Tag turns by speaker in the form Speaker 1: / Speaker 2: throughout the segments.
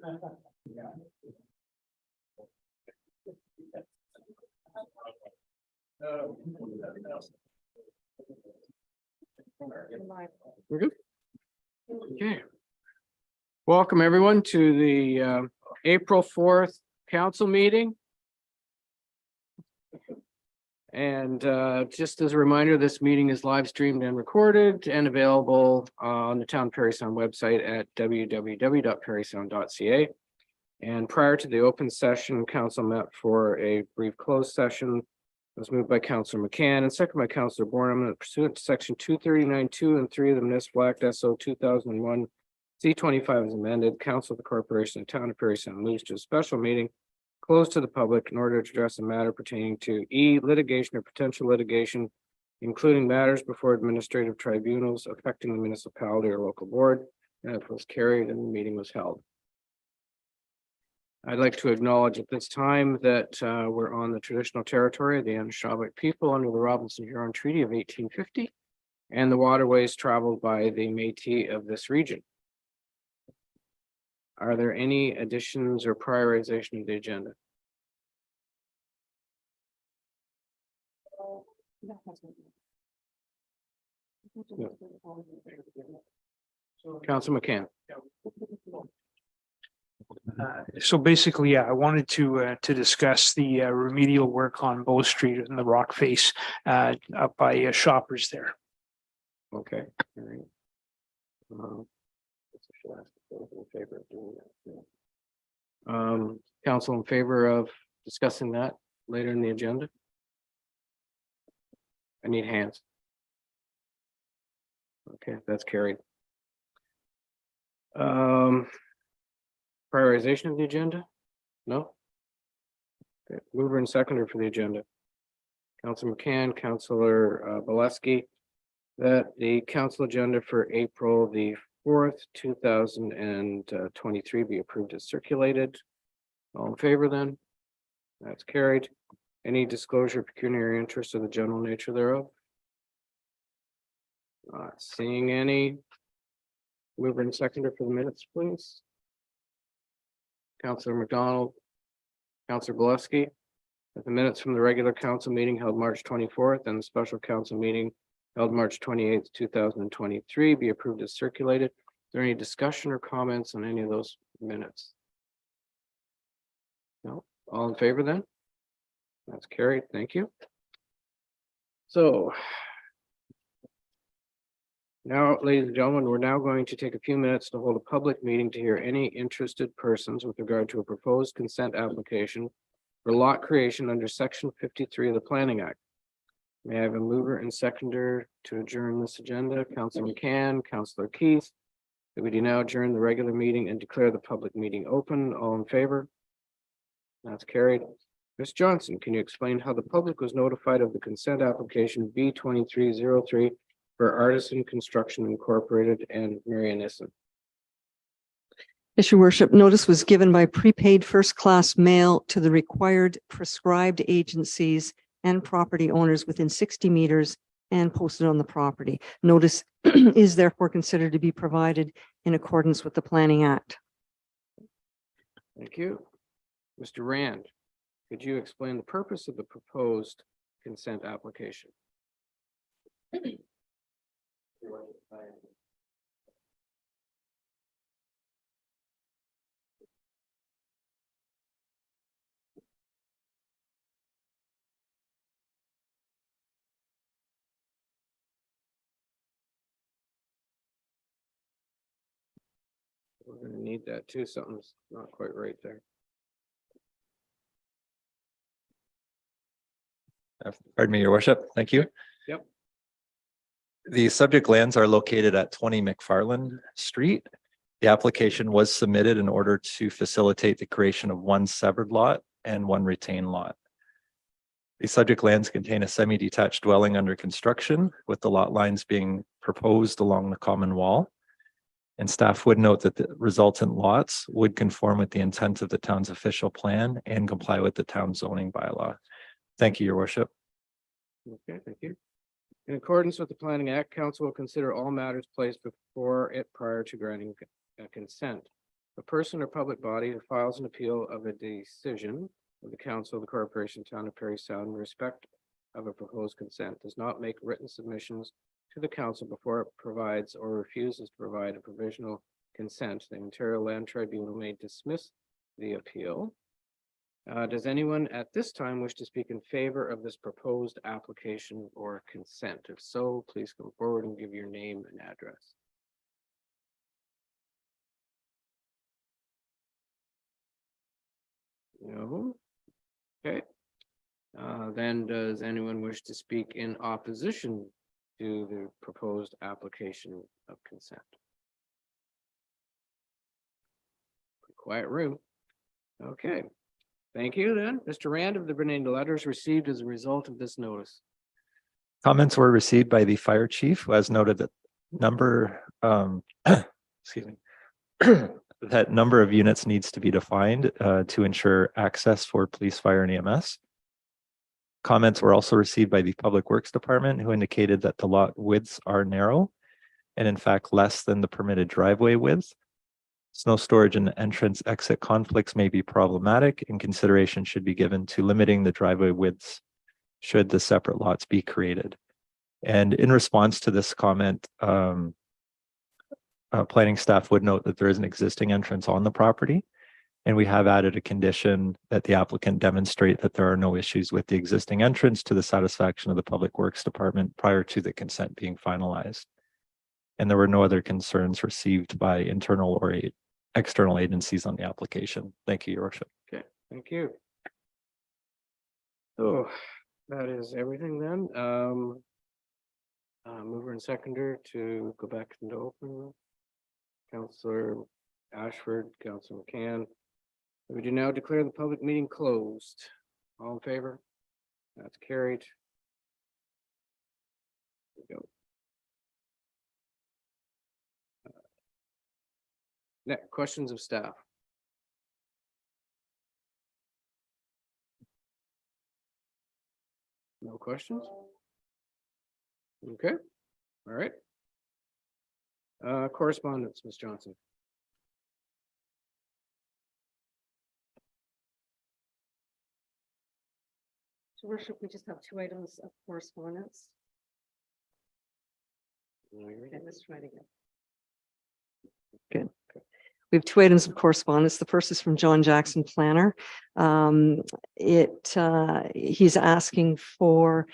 Speaker 1: We're good. Okay. Welcome everyone to the April 4th council meeting. And just as a reminder, this meeting is live streamed and recorded and available on the town Parry Sound website at www.parrysound.ca. And prior to the open session, council met for a brief closed session. It was moved by Councillor McCann and second by Councillor Bornham, pursuant to section 239(2) and 3 of the Municipal Act SO 2001 C25 is amended. Council of the Corporation of Town of Parry Sound moves to a special meeting closed to the public in order to address a matter pertaining to litigation or potential litigation, including matters before administrative tribunals affecting the municipality or local board. And it was carried and the meeting was held. I'd like to acknowledge at this time that we're on the traditional territory of the Anishinaabe people under the Robinson-Huron Treaty of 1850 and the waterways traveled by the Métis of this region. Are there any additions or prioritization of the agenda? No. Councilor McCann.
Speaker 2: So basically, yeah, I wanted to discuss the remedial work on Bow Street and the rock face up by Shoppers there.
Speaker 1: Okay. All right. Council in favor of discussing that later in the agenda? I need hands. Okay, that's carried. Prioritization of the agenda? No? Okay, mover and seconder for the agenda. Councilor McCann, Councilor Boleski, that the council agenda for April the 4th, 2023 be approved as circulated. All in favor then? That's carried. Any disclosure of pecuniary interest of the general nature thereof? Not seeing any. Mover and seconder for the minutes, please. Councilor McDonald, Councilor Boleski, that the minutes from the regular council meeting held March 24th and the special council meeting held March 28th, 2023 be approved as circulated. Is there any discussion or comments on any of those minutes? No, all in favor then? That's carried. Thank you. So now, ladies and gentlemen, we're now going to take a few minutes to hold a public meeting to hear any interested persons with regard to a proposed consent application for lot creation under section 53 of the Planning Act. May I have a mover and seconder to adjourn this agenda? Councilor McCann, Councilor Keith. That we do now adjourn the regular meeting and declare the public meeting open. All in favor? That's carried. Ms. Johnson, can you explain how the public was notified of the consent application B2303 for Artisan Construction Incorporated and Marion Nissen?
Speaker 3: Yes, your worship, notice was given by prepaid first-class mail to the required prescribed agencies and property owners within 60 meters and posted on the property. Notice is therefore considered to be provided in accordance with the Planning Act.
Speaker 1: Thank you. Mr. Rand, could you explain the purpose of the proposed consent application? We're going to need that too. Something's not quite right there.
Speaker 4: Pardon me, your worship. Thank you.
Speaker 1: Yep.
Speaker 4: The subject lands are located at 20 McFarland Street. The application was submitted in order to facilitate the creation of one severed lot and one retained lot. The subject lands contain a semi-detached dwelling under construction, with the lot lines being proposed along the common wall. And staff would note that the resultant lots would conform with the intent of the town's official plan and comply with the town zoning bylaw. Thank you, your worship.
Speaker 1: Okay, thank you. In accordance with the Planning Act, council will consider all matters placed before it prior to granting consent. a person or public body who files an appeal of a decision of the council of the corporation town of Parry Sound in respect of a proposed consent does not make written submissions to the council before it provides or refuses to provide a provisional consent, the Ontario Land Tribunal may dismiss the appeal. Does anyone at this time wish to speak in favor of this proposed application or consent? If so, please come forward and give your name and address. No. Okay. Then does anyone wish to speak in opposition to the proposed application of consent? Quiet room. Okay. Thank you then. Mr. Rand, have there been any letters received as a result of this notice?
Speaker 4: Comments were received by the fire chief, who has noted that excuse me, that number of units needs to be defined to ensure access for police, fire, and EMS. Comments were also received by the Public Works Department, who indicated that the lot widths are narrow and in fact less than the permitted driveway width. Snow storage and entrance exit conflicts may be problematic, and consideration should be given to limiting the driveway widths should the separate lots be created. And in response to this comment, planning staff would note that there is an existing entrance on the property, and we have added a condition that the applicant demonstrate that there are no issues with the existing entrance to the satisfaction of the Public Works Department prior to the consent being finalized. And there were no other concerns received by internal or external agencies on the application. Thank you, Your Worship.
Speaker 1: Okay, thank you. So that is everything then. Mover and seconder to go back into open. Councillor Ashford, Councillor McCann. We do now declare the public meeting closed. All in favor? That's carried. There we go. Next, questions of staff. No questions? Okay, all right. Correspondence, Ms. Johnson.
Speaker 3: Your Worship, we just have 2 items of correspondence. Okay, let's try it again. Good. We have 2 items of correspondence. The first is from John Jackson, planner. He's asking for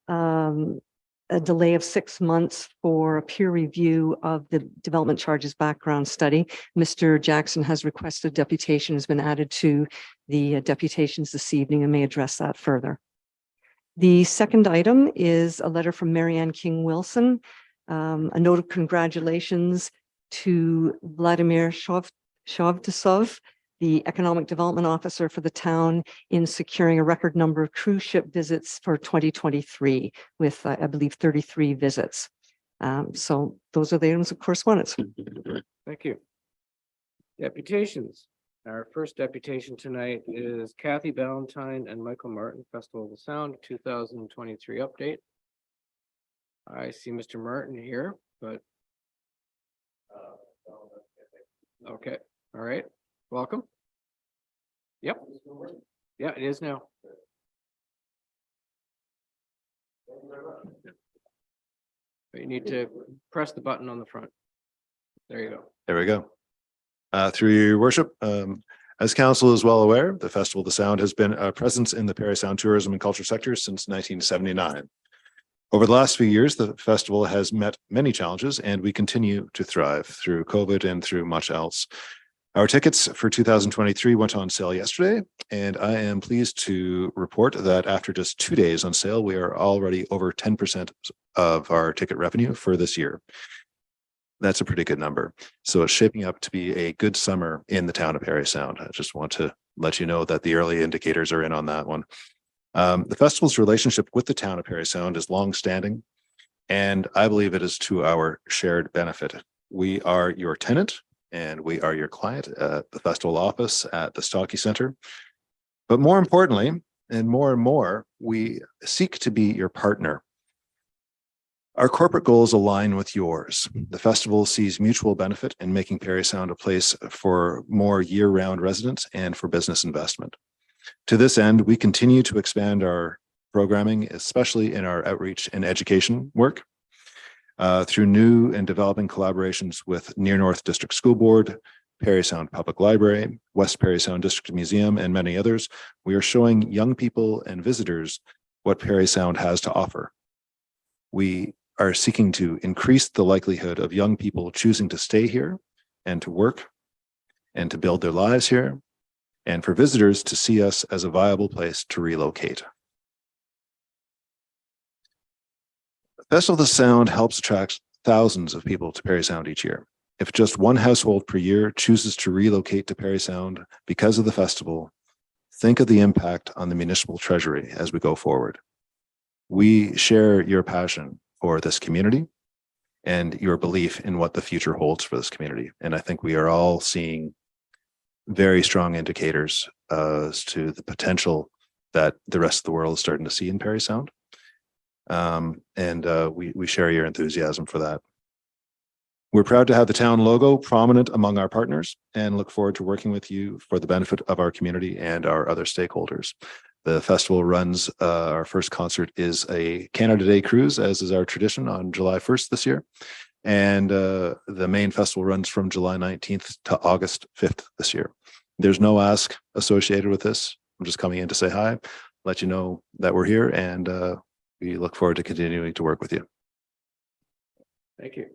Speaker 3: a delay of 6 months for a peer review of the development charges background study. Mr. Jackson has requested deputation has been added to the deputations this evening and may address that further. The second item is a letter from Marianne King-Wilson, a note of congratulations to Vladimir Shovdasov, the Economic Development Officer for the town, in securing a record number of cruise ship visits for 2023 with, I believe, 33 visits. So those are the items of correspondence.
Speaker 1: Thank you. Deputations. Our first deputation tonight is Kathy Ballantyne and Michael Martin, Festival of the Sound 2023 update. I see Mr. Martin here, but okay, all right, welcome. Yep, yeah, it is now. You need to press the button on the front. There you go.
Speaker 5: There we go. Through your worship, as council is well aware, the Festival of the Sound has been a presence in the Parry Sound tourism and culture sector since 1979. Over the last few years, the festival has met many challenges, and we continue to thrive through COVID and through much else. Our tickets for 2023 went on sale yesterday, and I am pleased to report that after just 2 days on sale, we are already over 10% of our ticket revenue for this year. That's a pretty good number. So it's shaping up to be a good summer in the town of Parry Sound. I just want to let you know that the early indicators are in on that one. The festival's relationship with the town of Parry Sound is longstanding, and I believe it is to our shared benefit. We are your tenant and we are your client at the festival office at the Stocky Center. But more importantly, and more, we seek to be your partner. Our corporate goals align with yours. The festival sees mutual benefit in making Parry Sound a place for more year-round residents and for business investment. To this end, we continue to expand our programming, especially in our outreach and education work, through new and developing collaborations with Near North District School Board, Parry Sound Public Library, West Parry Sound District Museum, and many others. We are showing young people and visitors what Parry Sound has to offer. We are seeking to increase the likelihood of young people choosing to stay here and to work and to build their lives here, and for visitors to see us as a viable place to relocate. The Festival of the Sound helps attract thousands of people to Parry Sound each year. If just one household per year chooses to relocate to Parry Sound because of the festival, think of the impact on the municipal treasury as we go forward. We share your passion for this community and your belief in what the future holds for this community. And I think we are all seeing very strong indicators as to the potential that the rest of the world is starting to see in Parry Sound. We share your enthusiasm for that. We're proud to have the town logo prominent among our partners and look forward to working with you for the benefit of our community and our other stakeholders. The festival runs, our first concert is a Canada Day cruise, as is our tradition, on July 1st this year. And the main festival runs from July 19th to August 5th this year. There's no ask associated with this. I'm just coming in to say hi, let you know that we're here, and we look forward to continuing to work with you.
Speaker 1: Thank you.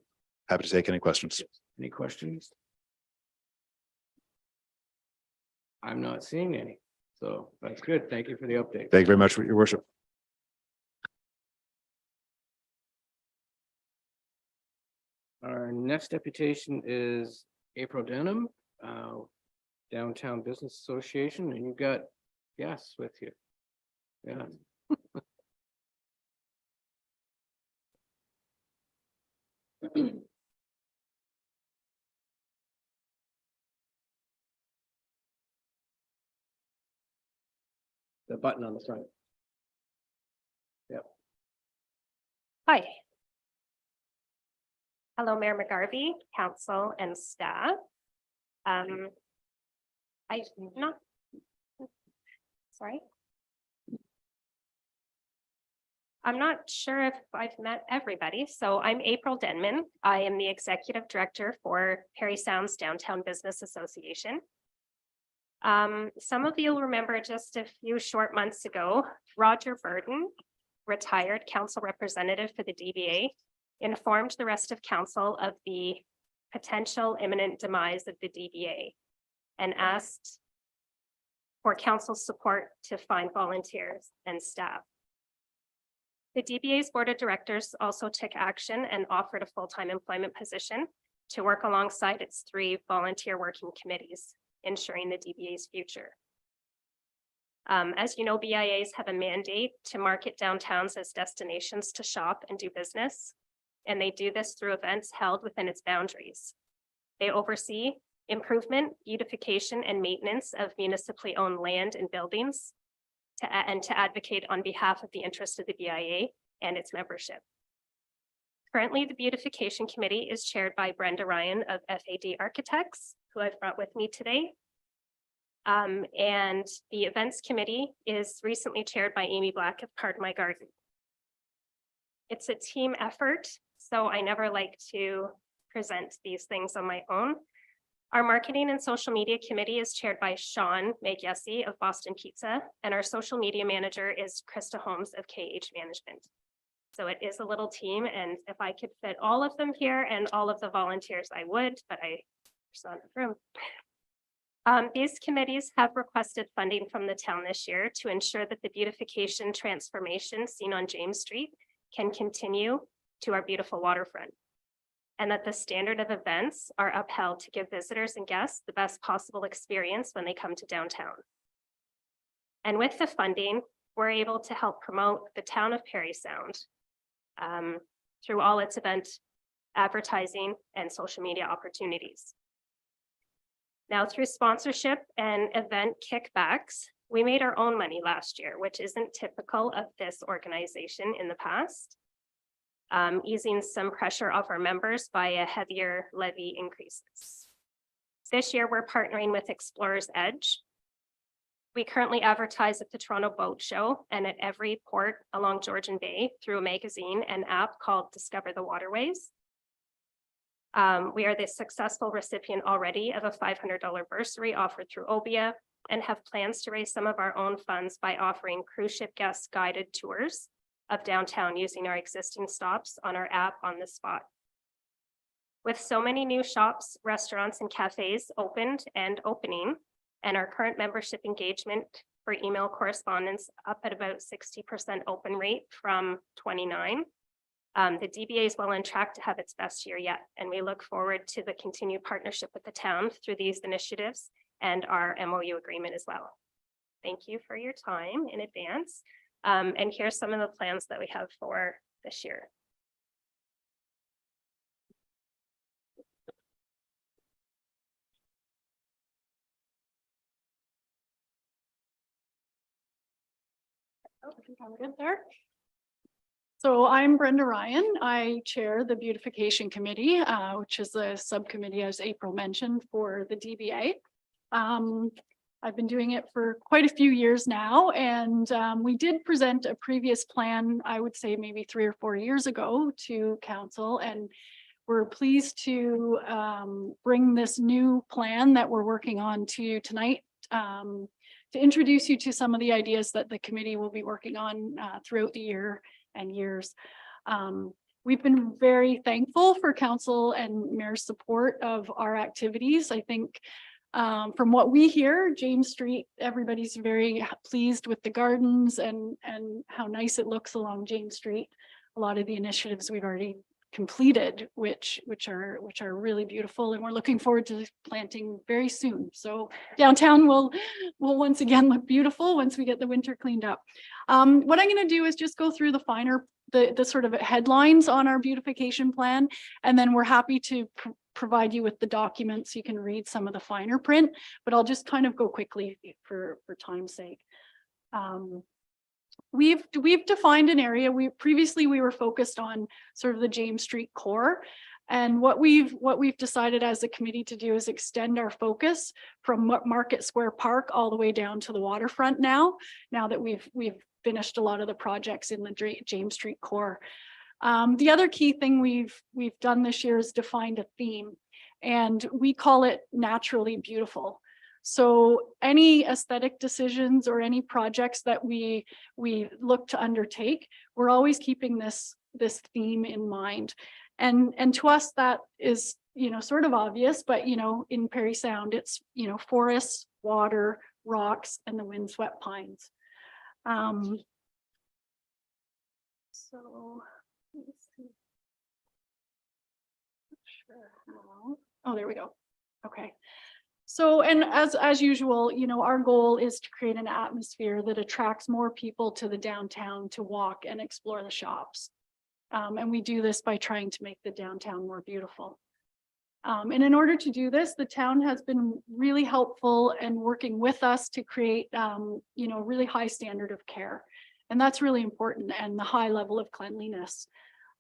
Speaker 5: Happy to take any questions.
Speaker 1: Any questions? I'm not seeing any, so that's good. Thank you for the update.
Speaker 5: Thank you very much, for your worship.
Speaker 1: Our next deputation is April Denham, Downtown Business Association, and you've got guests with you. Yeah. The button on the front.
Speaker 6: Hi. Hello, Mayor McGarvey, council and staff. I'm not, sorry. I'm not sure if I've met everybody, so I'm April Denman. I am the executive director for Parry Sound's Downtown Business Association. Some of you will remember just a few short months ago, Roger Burton, retired council representative for the DBA, informed the rest of council of the potential imminent demise of the DBA and asked for council support to find volunteers and staff. The DBA's board of directors also took action and offered a full-time employment position to work alongside its 3 volunteer working committees, ensuring the DBA's future. As you know, BIAs have a mandate to market downtowns as destinations to shop and do business, and they do this through events held within its boundaries. They oversee improvement, beautification, and maintenance of municipally owned land and buildings to advocate on behalf of the interest of the BIA and its membership. Currently, the Beautification Committee is chaired by Brenda Ryan of FAD Architects, who I've brought with me today. And the Events Committee is recently chaired by Amy Black of Pardon My Garden. It's a team effort, so I never like to present these things on my own. Our Marketing and Social Media Committee is chaired by Sean Magyesi of Boston Pizza, and our Social Media Manager is Krista Holmes of KH Management. So it is a little team, and if I could fit all of them here and all of the volunteers, I would, but there's not enough room. These committees have requested funding from the town this year to ensure that the beautification transformation seen on James Street can continue to our beautiful waterfront, and that the standard of events are upheld to give visitors and guests the best possible experience when they come to downtown. And with the funding, we're able to help promote the town of Parry Sound through all its event advertising and social media opportunities. Now, through sponsorship and event kickbacks, we made our own money last year, which isn't typical of this organization in the past. easing some pressure off our members via heavier levy increases. This year, we're partnering with Explorer's Edge. We currently advertise at the Toronto Boat Show and at every port along Georgian Bay through a magazine and app called Discover the Waterways. We are the successful recipient already of a $500 bursary offered through OBIA and have plans to raise some of our own funds by offering cruise ship guests guided tours of downtown using our existing stops on our app on the spot. With so many new shops, restaurants, and cafes opened and opening, and our current membership engagement for email correspondence up at about 60% open rate from 29. The DBA is well on track to have its best year yet, and we look forward to the continued partnership with the town through these initiatives and our MOU agreement as well. Thank you for your time in advance. And here's some of the plans that we have for this year.
Speaker 7: Oh, I think I'm good there. So I'm Brenda Ryan. I chair the Beautification Committee, which is a subcommittee, as April mentioned, for the DBA. I've been doing it for quite a few years now, and we did present a previous plan, I would say maybe 3 or 4 years ago, to council, and we're pleased to bring this new plan that we're working on to you tonight, to introduce you to some of the ideas that the committee will be working on throughout the year and years. We've been very thankful for council and mayor's support of our activities. I think from what we hear, James Street, everybody's very pleased with the gardens and how nice it looks along James Street. A lot of the initiatives we've already completed, which are really beautiful, and we're looking forward to planting very soon. So downtown will once again look beautiful once we get the winter cleaned up. What I'm going to do is just go through the sort of headlines on our beautification plan, and then we're happy to provide you with the documents so you can read some of the finer print, but I'll just kind of go quickly for time's sake. We've defined an area. Previously we were focused on sort of the James Street core, and what we've decided as a committee to do is extend our focus from Market Square Park all the way down to the waterfront now that we've finished a lot of the projects in the James Street core. The other key thing we've done this year is defined a theme, and we call it naturally beautiful. So any aesthetic decisions or any projects that we look to undertake, we're always keeping this theme in mind. And to us, that is, sort of obvious, but, in Parry Sound, it's, forests, water, rocks, and the windswept pines. So let's see. Not sure how. Oh, there we go. Okay. So, and as usual, our goal is to create an atmosphere that attracts more people to the downtown to walk and explore the shops. And we do this by trying to make the downtown more beautiful. And in order to do this, the town has been really helpful and working with us to create, really high standard of care. And that's really important, and the high level of cleanliness.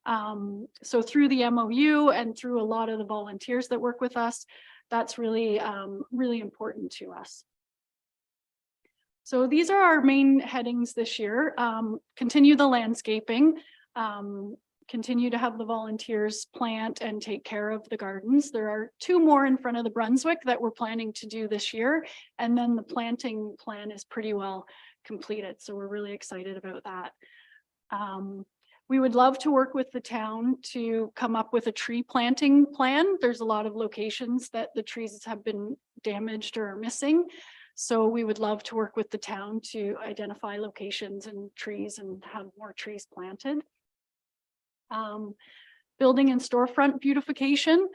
Speaker 7: So through the MOU and through a lot of the volunteers that work with us, that's really, really important to us. So these are our main headings this year. Continue the landscaping, continue to have the volunteers plant and take care of the gardens. There are 2 more in front of the Brunswick that we're planning to do this year. And then the planting plan is pretty well completed. So we're really excited about that. We would love to work with the town to come up with a tree planting plan. There's a lot of locations that the trees have been damaged or missing. So we would love to work with the town to identify locations and trees and have more trees planted. Building and storefront beautification.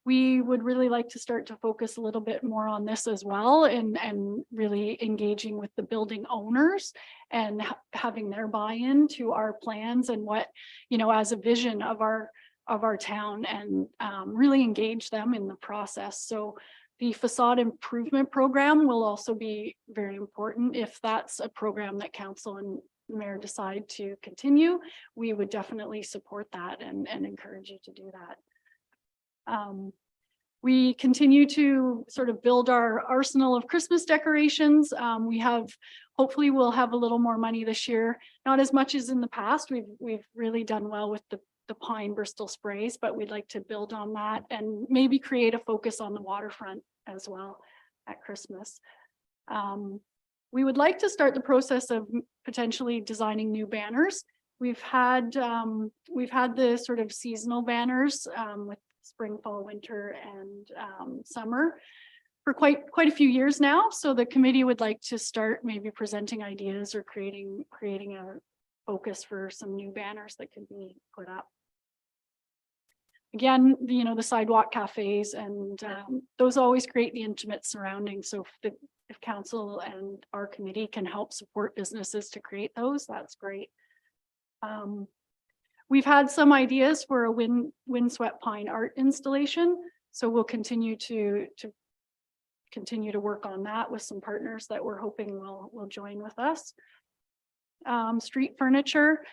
Speaker 7: We would really like to start to focus a little bit more on this as well, and really engaging with the building owners and having their buy-in to our plans and what, as a vision of our town, and really engage them in the process. So the facade improvement program will also be very important if that's a program that council the mayor decide to continue, we would definitely support that and encourage you to do that. We continue to sort of build our arsenal of Christmas decorations. Hopefully we'll have a little more money this year, not as much as in the past. We've really done well with the pine Bristol sprays, but we'd like to build on that and maybe create a focus on the waterfront as well at Christmas. We would like to start the process of potentially designing new banners. We've had the sort of seasonal banners with spring, fall, winter, and summer for quite a few years now. So the committee would like to start maybe presenting ideas or creating a focus for some new banners that could be put up. Again, the sidewalk cafes and those always create the intimate surroundings. So if council and our committee can help support businesses to create those, that's great. We've had some ideas for a windswept pine art installation. So we'll continue to work on that with some partners that we're hoping will join with us. Street furniture.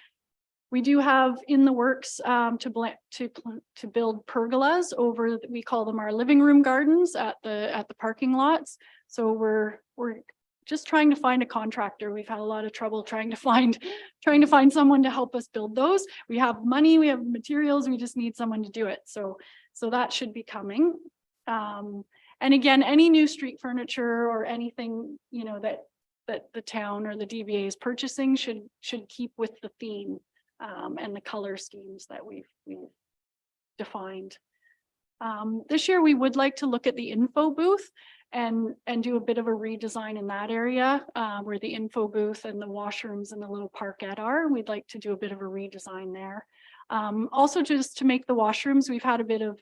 Speaker 7: We do have in the works to build pergolas over, we call them our living room gardens at the parking lots. So we're just trying to find a contractor. We've had a lot of trouble trying to find someone to help us build those. We have money, we have materials, we just need someone to do it. So that should be coming. And again, any new street furniture or anything, that the town or the DBA is purchasing should keep with the theme and the color schemes that we've defined. This year, we would like to look at the info booth and do a bit of a redesign in that area where the info booth and the washrooms and the little parkette are. We'd like to do a bit of a redesign there. Also, just to make the washrooms, we've had a bit of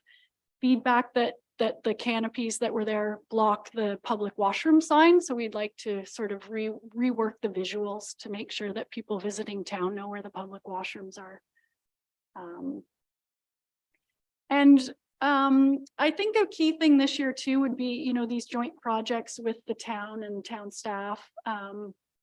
Speaker 7: feedback that the canopies that were there block the public washroom sign. So we'd like to sort of rework the visuals to make sure that people visiting town know where the public washrooms are. I think a key thing this year too would be, these joint projects with the town and town staff.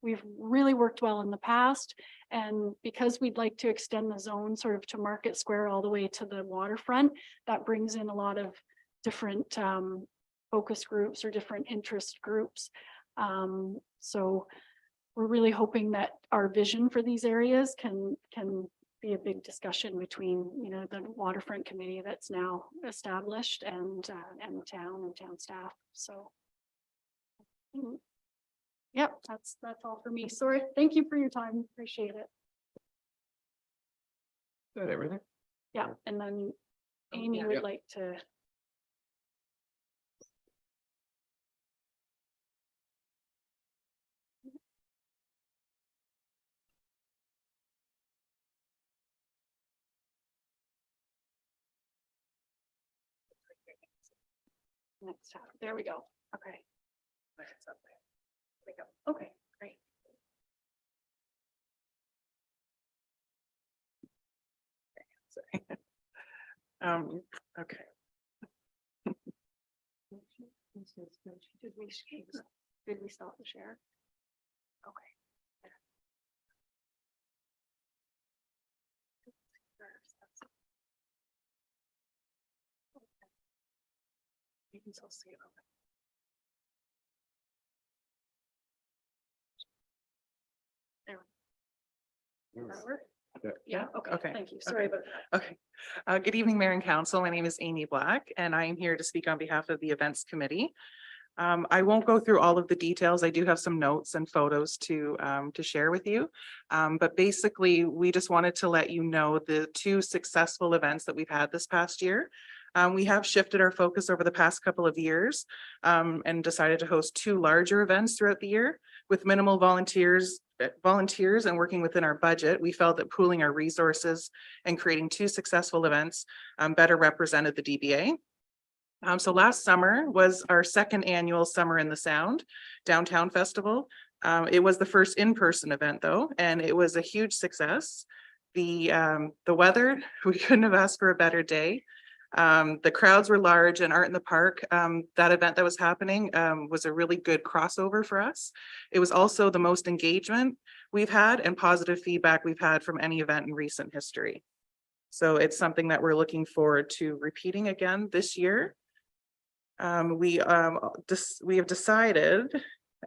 Speaker 7: We've really worked well in the past, and because we'd like to extend the zone sort of to Market Square all the way to the waterfront, that brings in a lot of different focus groups or different interest groups. So we're really hoping that our vision for these areas can be a big discussion between, the waterfront committee that's now established and the town and town staff. So, yep, that's all for me. Sorry, thank you for your time. Appreciate it.
Speaker 1: Is that everything?
Speaker 7: Yeah, and then Amy would like to. Next time. There we go. Okay. There we go. Okay, great.
Speaker 8: Okay.
Speaker 7: Did we stop the share? Okay.
Speaker 8: You can still see it.
Speaker 7: Yeah, okay,
Speaker 8: Okay,
Speaker 7: thank you. Sorry
Speaker 8: okay.
Speaker 7: about that.
Speaker 8: Okay. Good evening, Mayor and Council. My name is Amy Black, and I am here to speak on behalf of the Events Committee. I won't go through all of the details. I do have some notes and photos to share with you. But basically, we just wanted to let you know the 2 successful events that we've had this past year. We have shifted our focus over the past couple of years and decided to host 2 larger events throughout the year with minimal volunteers and working within our budget. We felt that pooling our resources and creating 2 successful events better represented the DBA. So last summer was our 2nd annual Summer in the Sound Downtown Festival. It was the first in-person event though, and it was a huge success. The weather, we couldn't have asked for a better day. The crowds were large, and Art in the Park, that event that was happening, was a really good crossover for us. It was also the most engagement we've had and positive feedback we've had from any event in recent history. So it's something that we're looking forward to repeating again this year. We have decided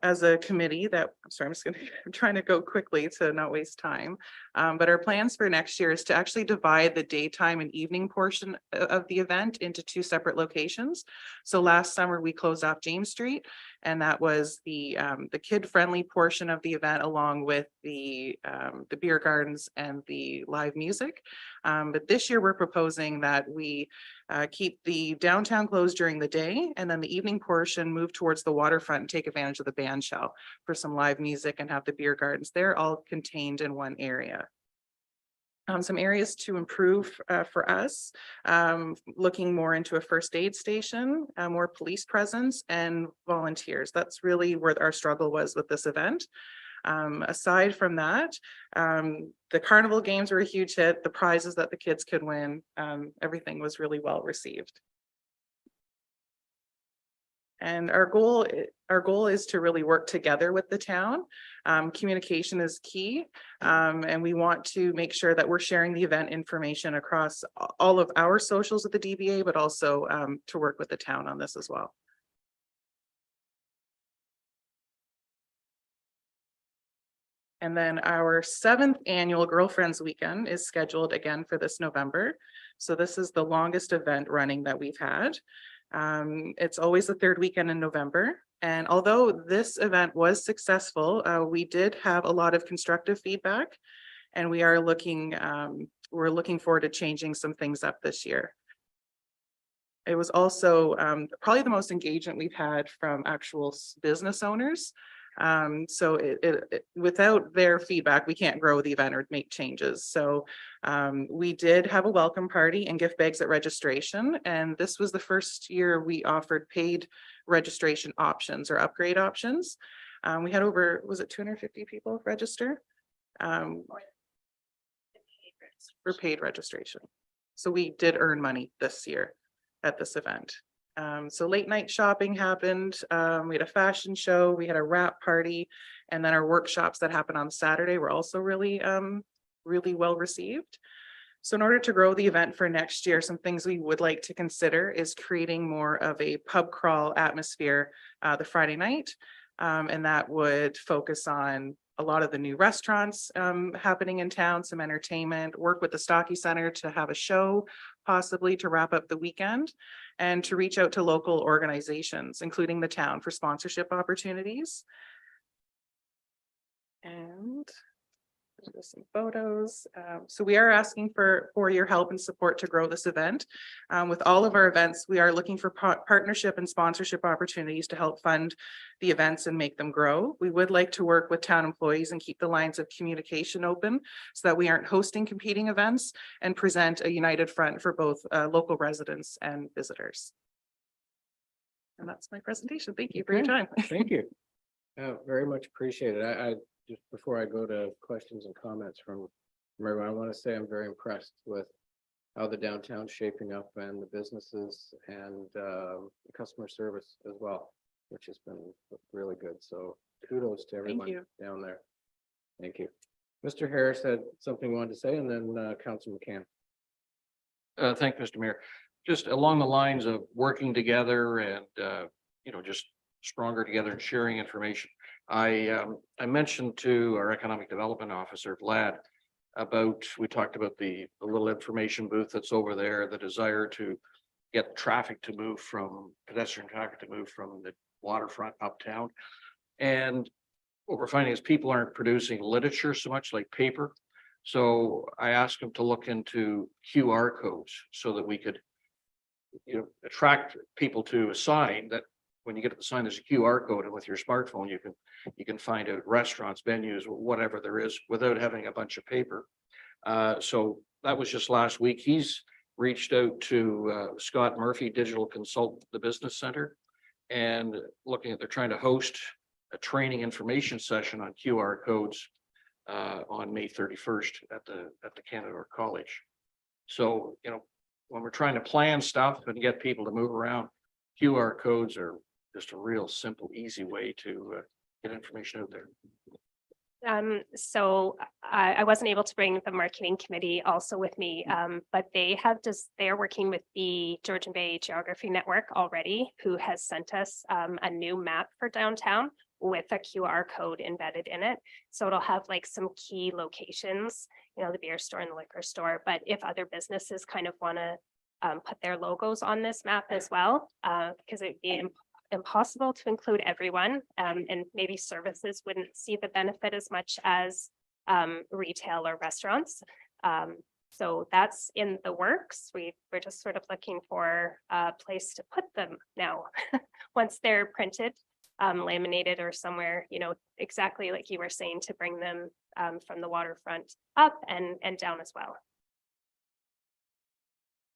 Speaker 8: as a committee that, I'm sorry, I'm trying to go quickly to not waste time. But our plans for next year is to actually divide the daytime and evening portion of the event into two separate locations. So last summer we closed off James Street, and that was the kid-friendly portion of the event, along with the beer gardens and the live music. But this year we're proposing that we keep the downtown closed during the day, and then the evening portion move towards the waterfront and take advantage of the band shell for some live music and have the beer gardens there, all contained in one area. Some areas to improve for us, looking more into a first aid station, more police presence and volunteers. That's really where our struggle was with this event. Aside from that, the carnival games were a huge hit. The prizes that the kids could win, everything was really well received. And our goal is to really work together with the town. Communication is key, and we want to make sure that we're sharing the event information across all of our socials with the DBA, but also to work with the town on this as well. And then our 7th annual Girlfriends Weekend is scheduled again for this November. So this is the longest event running that we've had. It's always the 3rd weekend in November. And although this event was successful, we did have a lot of constructive feedback, and we are we're looking forward to changing some things up this year. It was also probably the most engagement we've had from actual business owners. So without their feedback, we can't grow the event or make changes. So we did have a welcome party and gift bags at registration. And this was the first year we offered paid registration options or upgrade options. We had over, was it 250 people register? For paid registration. So we did earn money this year at this event. So late night shopping happened. We had a fashion show, we had a wrap party, and then our workshops that happened on Saturday were also really well received. So in order to grow the event for next year, some things we would like to consider is creating more of a pub crawl atmosphere the Friday night. And that would focus on a lot of the new restaurants happening in town, some entertainment, work with the Stocky Center to have a show, possibly to wrap up the weekend, and to reach out to local organizations, including the town, for sponsorship opportunities. And there's some photos. So we are asking for your help and support to grow this event. With all of our events, we are looking for partnership and sponsorship opportunities to help fund the events and make them grow. We would like to work with town employees and keep the lines of communication open so that we aren't hosting competing events, and present a united front for both local residents and visitors. And that's my presentation. Thank you for your time.
Speaker 1: Thank you. Very much appreciated. I just before I go to questions and comments from everyone, I want to say I'm very impressed with how the downtown's shaping up, and the businesses, and the customer service as well, which has been really good. So kudos to everyone down there. Thank you. Mr. Harris had something he wanted to say, and then Councilor McCann.
Speaker 9: Thank you, Mr. Mayor. Just along the lines of working together and, just stronger together and sharing information. I mentioned to our economic development officer, Vlad, we talked about the little information booth that's over there, the desire to get traffic to move from pedestrian traffic to move from the waterfront uptown. And what we're finding is people aren't producing literature so much, like paper. So I asked him to look into QR codes so that we could, attract people to a sign that when you get to the sign, there's a QR code, and with your smartphone, you can find out restaurants, venues, whatever there is, without having a bunch of paper. So that was just last week. He's reached out to Scott Murphy, digital consultant, the business center, and they're trying to host a training information session on QR codes on May 31st at the Canada College. So, when we're trying to plan stuff and get people to move around, QR codes are just a real simple, easy way to get information out there.
Speaker 6: So I wasn't able to bring the marketing committee also with me, but they're working with the Georgian Bay Geography Network already, who has sent us a new map for downtown with a QR code embedded in it. So it'll have like some key locations, you know, the beer store and the liquor store, but if other businesses kind of want to put their logos on this map as well, because it'd be impossible to include everyone, and maybe services wouldn't see the benefit as much as retail or restaurants. So that's in the works. We're just sort of looking for a place to put them now. Once they're printed, laminated or somewhere, you know, exactly like you were saying, to bring them from the waterfront up and down as well.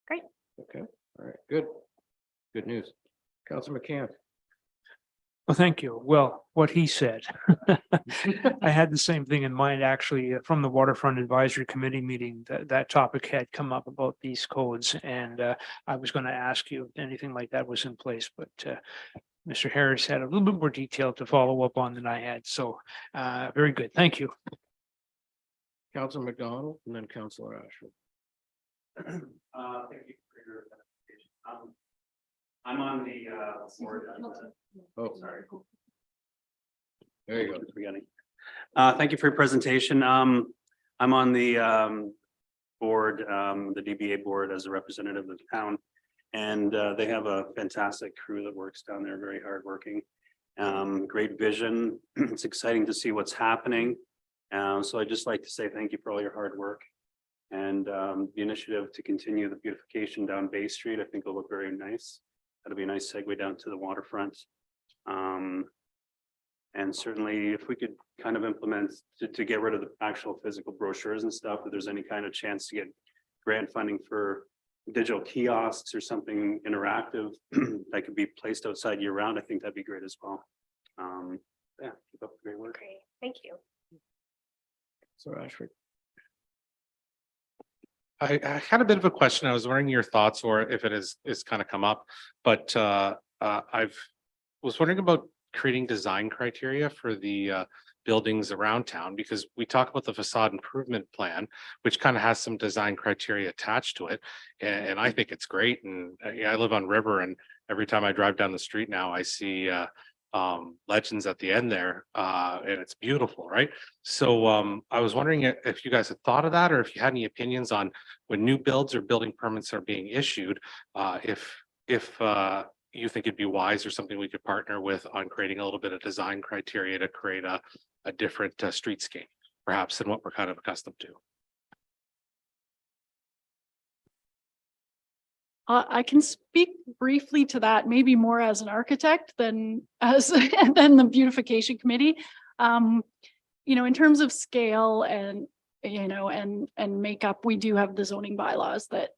Speaker 6: Great.
Speaker 1: Okay, all right, good. Good news. Councilor McCann.
Speaker 2: Well, thank you. Well, what he said. I had the same thing in mind, actually, from the Waterfront Advisory Committee meeting. That topic had come up about these codes, and I was going to ask you if anything like that was in place, but Mr. Harris had a little bit more detail to follow up on than I had. So very good. Thank you.
Speaker 1: Councilor McDonald and then Councilor Ashford.
Speaker 10: Thank you for your presentation. I'm on the board.
Speaker 1: Oh,
Speaker 10: Sorry.
Speaker 1: there you go.
Speaker 10: Beginning. Thank you for your presentation. I'm on the board, the DBA board, as a representative of the town. And they have a fantastic crew that works down there, very hardworking. Great vision. It's exciting to see what's happening. So I'd just like to say thank you for all your hard work. And the initiative to continue the beautification down Bay Street, I think will look very nice. That'll be a nice segue down to the waterfront. And certainly if we could kind of implement to get rid of the actual physical brochures and stuff, if there's any kind of chance to get grant funding for digital kiosks or something interactive that could be placed outside year round, I think that'd be great as well. Yeah, keep up the great work.
Speaker 6: Great, thank you.
Speaker 1: So Ashford.
Speaker 11: I had a bit of a question. I was wondering your thoughts, or if it is kind of come up, but was wondering about creating design criteria for the buildings around town, because we talk about the facade improvement plan, which kind of has some design criteria attached to it. And I think it's great. And I live on River, and every time I drive down the street now, I see legends at the end there, and it's beautiful, right? So I was wondering if you guys had thought of that, or if you had any opinions on when new builds or building permits are being issued, if you think it'd be wise or something we could partner with on creating a little bit of design criteria to create a different streetscape, perhaps, than what we're kind of accustomed to.
Speaker 7: I can speak briefly to that, maybe more as an architect than as than the beautification committee. You know, in terms of scale and, you know, and makeup, we do have the zoning bylaws that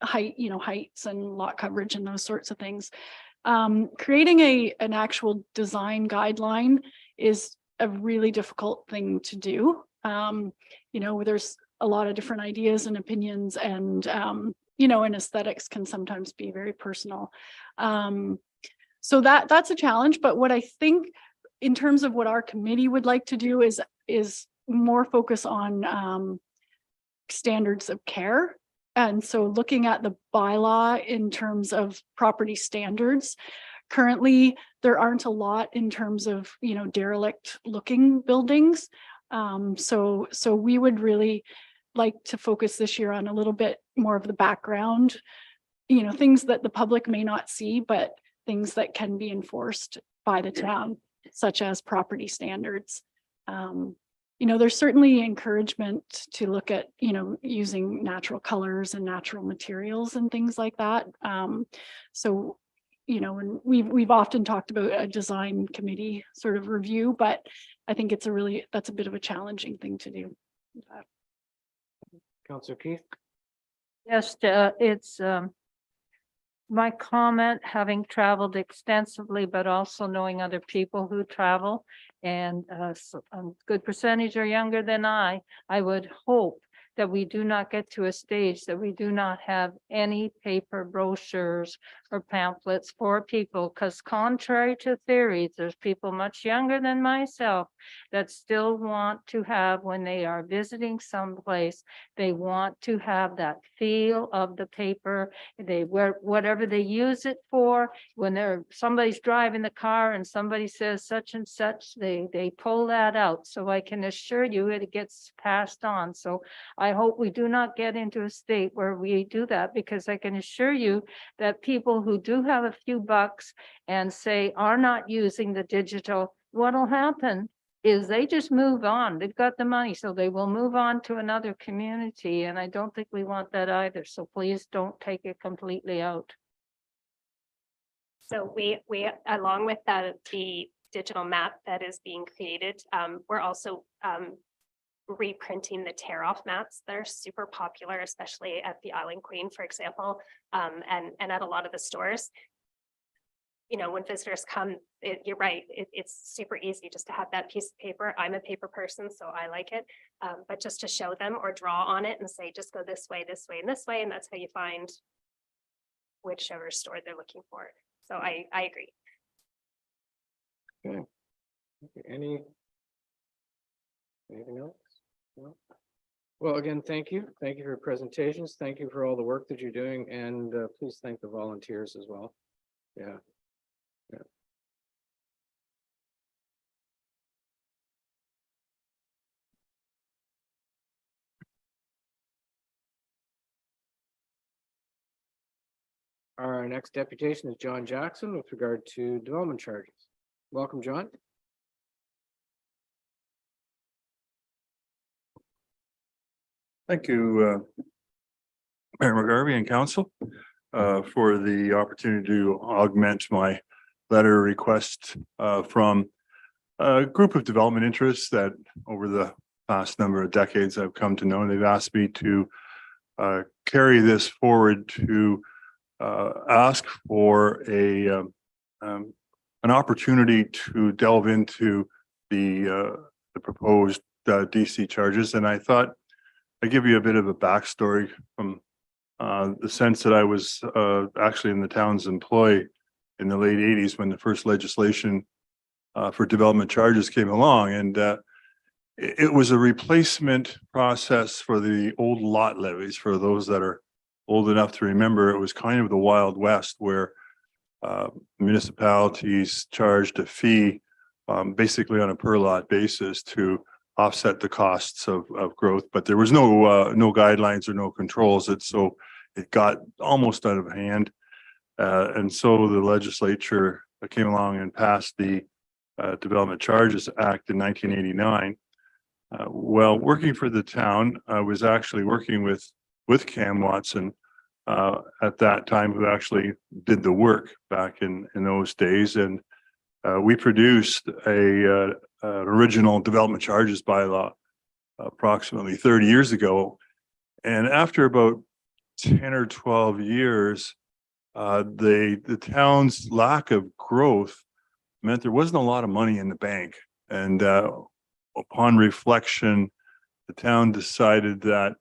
Speaker 7: height, you know, heights and lot coverage and those sorts of things. Creating an actual design guideline is a really difficult thing to do. You know, there's a lot of different ideas and opinions, and you know, and aesthetics can sometimes be very personal. So that's a challenge. But what I think in terms of what our committee would like to do is more focus on standards of care. And so looking at the bylaw in terms of property standards, currently there aren't a lot in terms of, you know, derelict looking buildings. So we would really like to focus this year on a little bit more of the background, you know, things that the public may not see, but things that can be enforced by the town, such as property standards. You know, there's certainly encouragement to look at, you know, using natural colors and natural materials and things like that. So, you know, and we've often talked about a design committee sort of review, but I think it's that's a bit of a challenging thing to do.
Speaker 1: Councilor Keith.
Speaker 12: Yes, it's my comment, having traveled extensively, but also knowing other people who travel, and a good percentage are younger than I would hope that we do not get to a stage that we do not have any paper brochures or pamphlets for people, because contrary to theories, there's people much younger than myself that still want to have, when they are visiting someplace, they want to have that feel of the paper. They wear whatever they use it for. When somebody's driving the car and somebody says such and such, they pull that out. So I can assure you it gets passed on. So I hope we do not get into a state where we do that, because I can assure you that people who do have a few bucks and say are not using the digital, what'll happen is they just move on. They've got the money, so they will move on to another community. And I don't think we want that either. So please don't take it completely out.
Speaker 6: So we, along with that, the digital map that is being created, we're also reprinting the tear off maps that are super popular, especially at the Island Queen, for example, and at a lot of the stores. You know, when visitors come, you're right, it's super easy just to have that piece of paper. I'm a paper person, so I like it. But just to show them or draw on it and say, just go this way, and this way, and that's how you find whichever store they're looking for. So I agree.
Speaker 1: Okay. Anything else? No? Well, again, thank you. Thank you for your presentations. Thank you for all the work that you're doing, and please thank the volunteers as well. Yeah. Yeah. Our next deputation is John Jackson with regard to development charges. Welcome, John.
Speaker 13: Thank you, Mayor McGarvey and Council, for the opportunity to augment my letter request from a group of development interests that over the past number of decades I've come to know. They've asked me to carry this forward to ask for an opportunity to delve into the proposed DC charges. And I thought I'd give you a bit of a backstory from the sense that I was actually in the town's employ in the late 80s when the first legislation for development charges came along. And it was a replacement process for the old lot levies. For those that are old enough to remember, it was kind of the Wild West where municipalities charged a fee basically on a per lot basis to offset the costs of growth, but there was no guidelines or no controls. So it got almost out of hand. And so the legislature came along and passed the Development Charges Act in 1989. Well, working for the town, I was actually working with Cam Watson at that time, who actually did the work back in those days. And we produced an original development charges bylaw approximately 30 years ago. And after about 10 or 12 years, the town's lack of growth meant there wasn't a lot of money in the bank. And upon reflection, the town decided that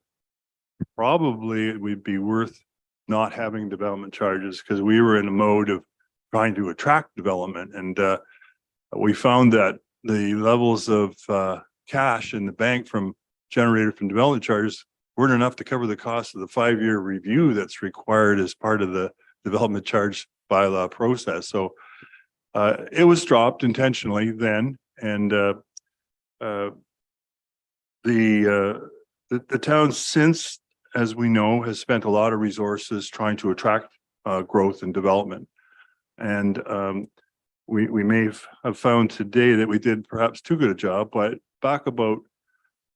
Speaker 13: probably it would be worth not having development charges, because we were in a mode of trying to attract development. And we found that the levels of cash in the bank generated from development charges weren't enough to cover the cost of the 5-year review that's required as part of the development charge bylaw process. So it was dropped intentionally then. And the town since, as we know, has spent a lot of resources trying to attract growth and development. And we may have found today that we did perhaps too good a job, but back about,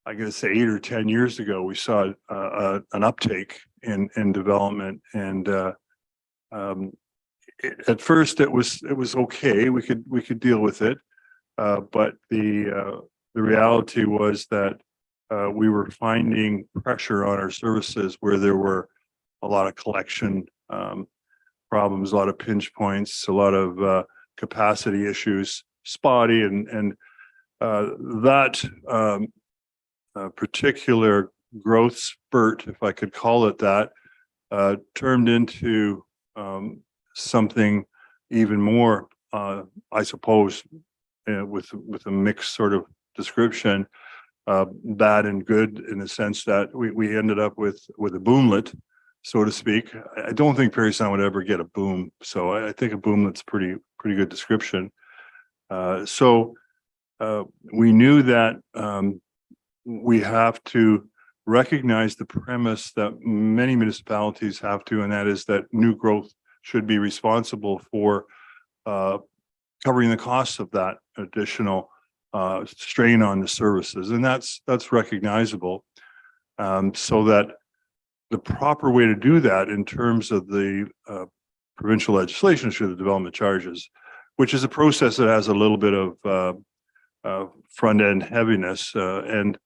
Speaker 13: I guess, 8 or 10 years ago, we saw an uptake in development. And at first it was okay, we could deal with it, but the reality was that we were finding pressure on our services where there were a lot of collection problems, a lot of pinch points, a lot of capacity issues, spotty, and that particular growth spurt, if I could call it that, turned into something even more, I suppose, with a mixed sort of description, bad and good, in the sense that we ended up with a boomlet, so to speak. I don't think Parry Sound would ever get a boom, so I think a boomlet's pretty good description. So we knew that we have to recognize the premise that many municipalities have to, and that is that new growth should be responsible for covering the costs of that additional strain on the services, and that's recognizable. So that the proper way to do that in terms of the provincial legislation through the development charges, which is a process that has a little bit of front end heaviness, and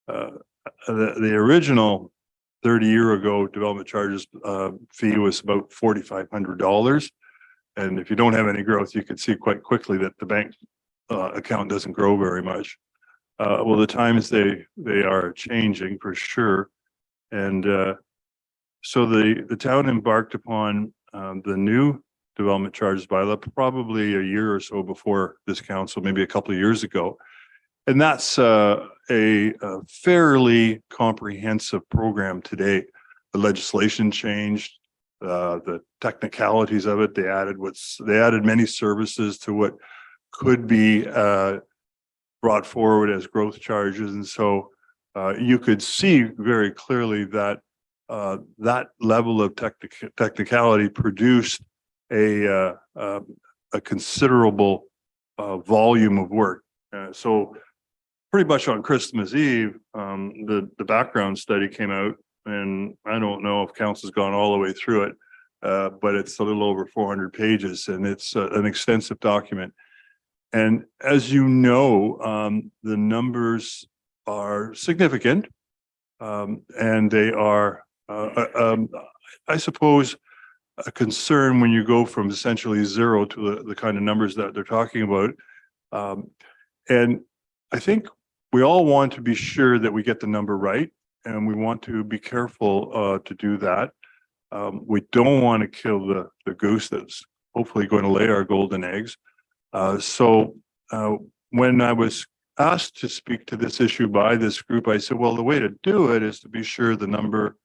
Speaker 13: the original 30-year ago development charges fee was about $4,500. And if you don't have any growth, you can see quite quickly that the bank account doesn't grow very much. Well, the times they are changing for sure. And so the town embarked upon the new development charges bylaw probably a year or so before this council, maybe a couple of years ago. And that's a fairly comprehensive program today. The legislation changed, the technicalities of it. They added many services to what could be brought forward as growth charges, and so you could see very clearly that that level of technicality produced a considerable volume of work. So pretty much on Christmas Eve, the background study came out, and I don't know if council's gone all the way through it, but it's a little over 400 pages, and it's an extensive document. And as you know, the numbers are significant, and they are, I suppose, a concern when you go from essentially zero to the kind of numbers that they're talking about. And I think we all want to be sure that we get the number right, and we want to be careful to do that. We don't want to kill the goose that's hopefully going to lay our golden eggs. So when I was asked to speak to this issue by this group, I said, well, the way to do it is to be sure the numbers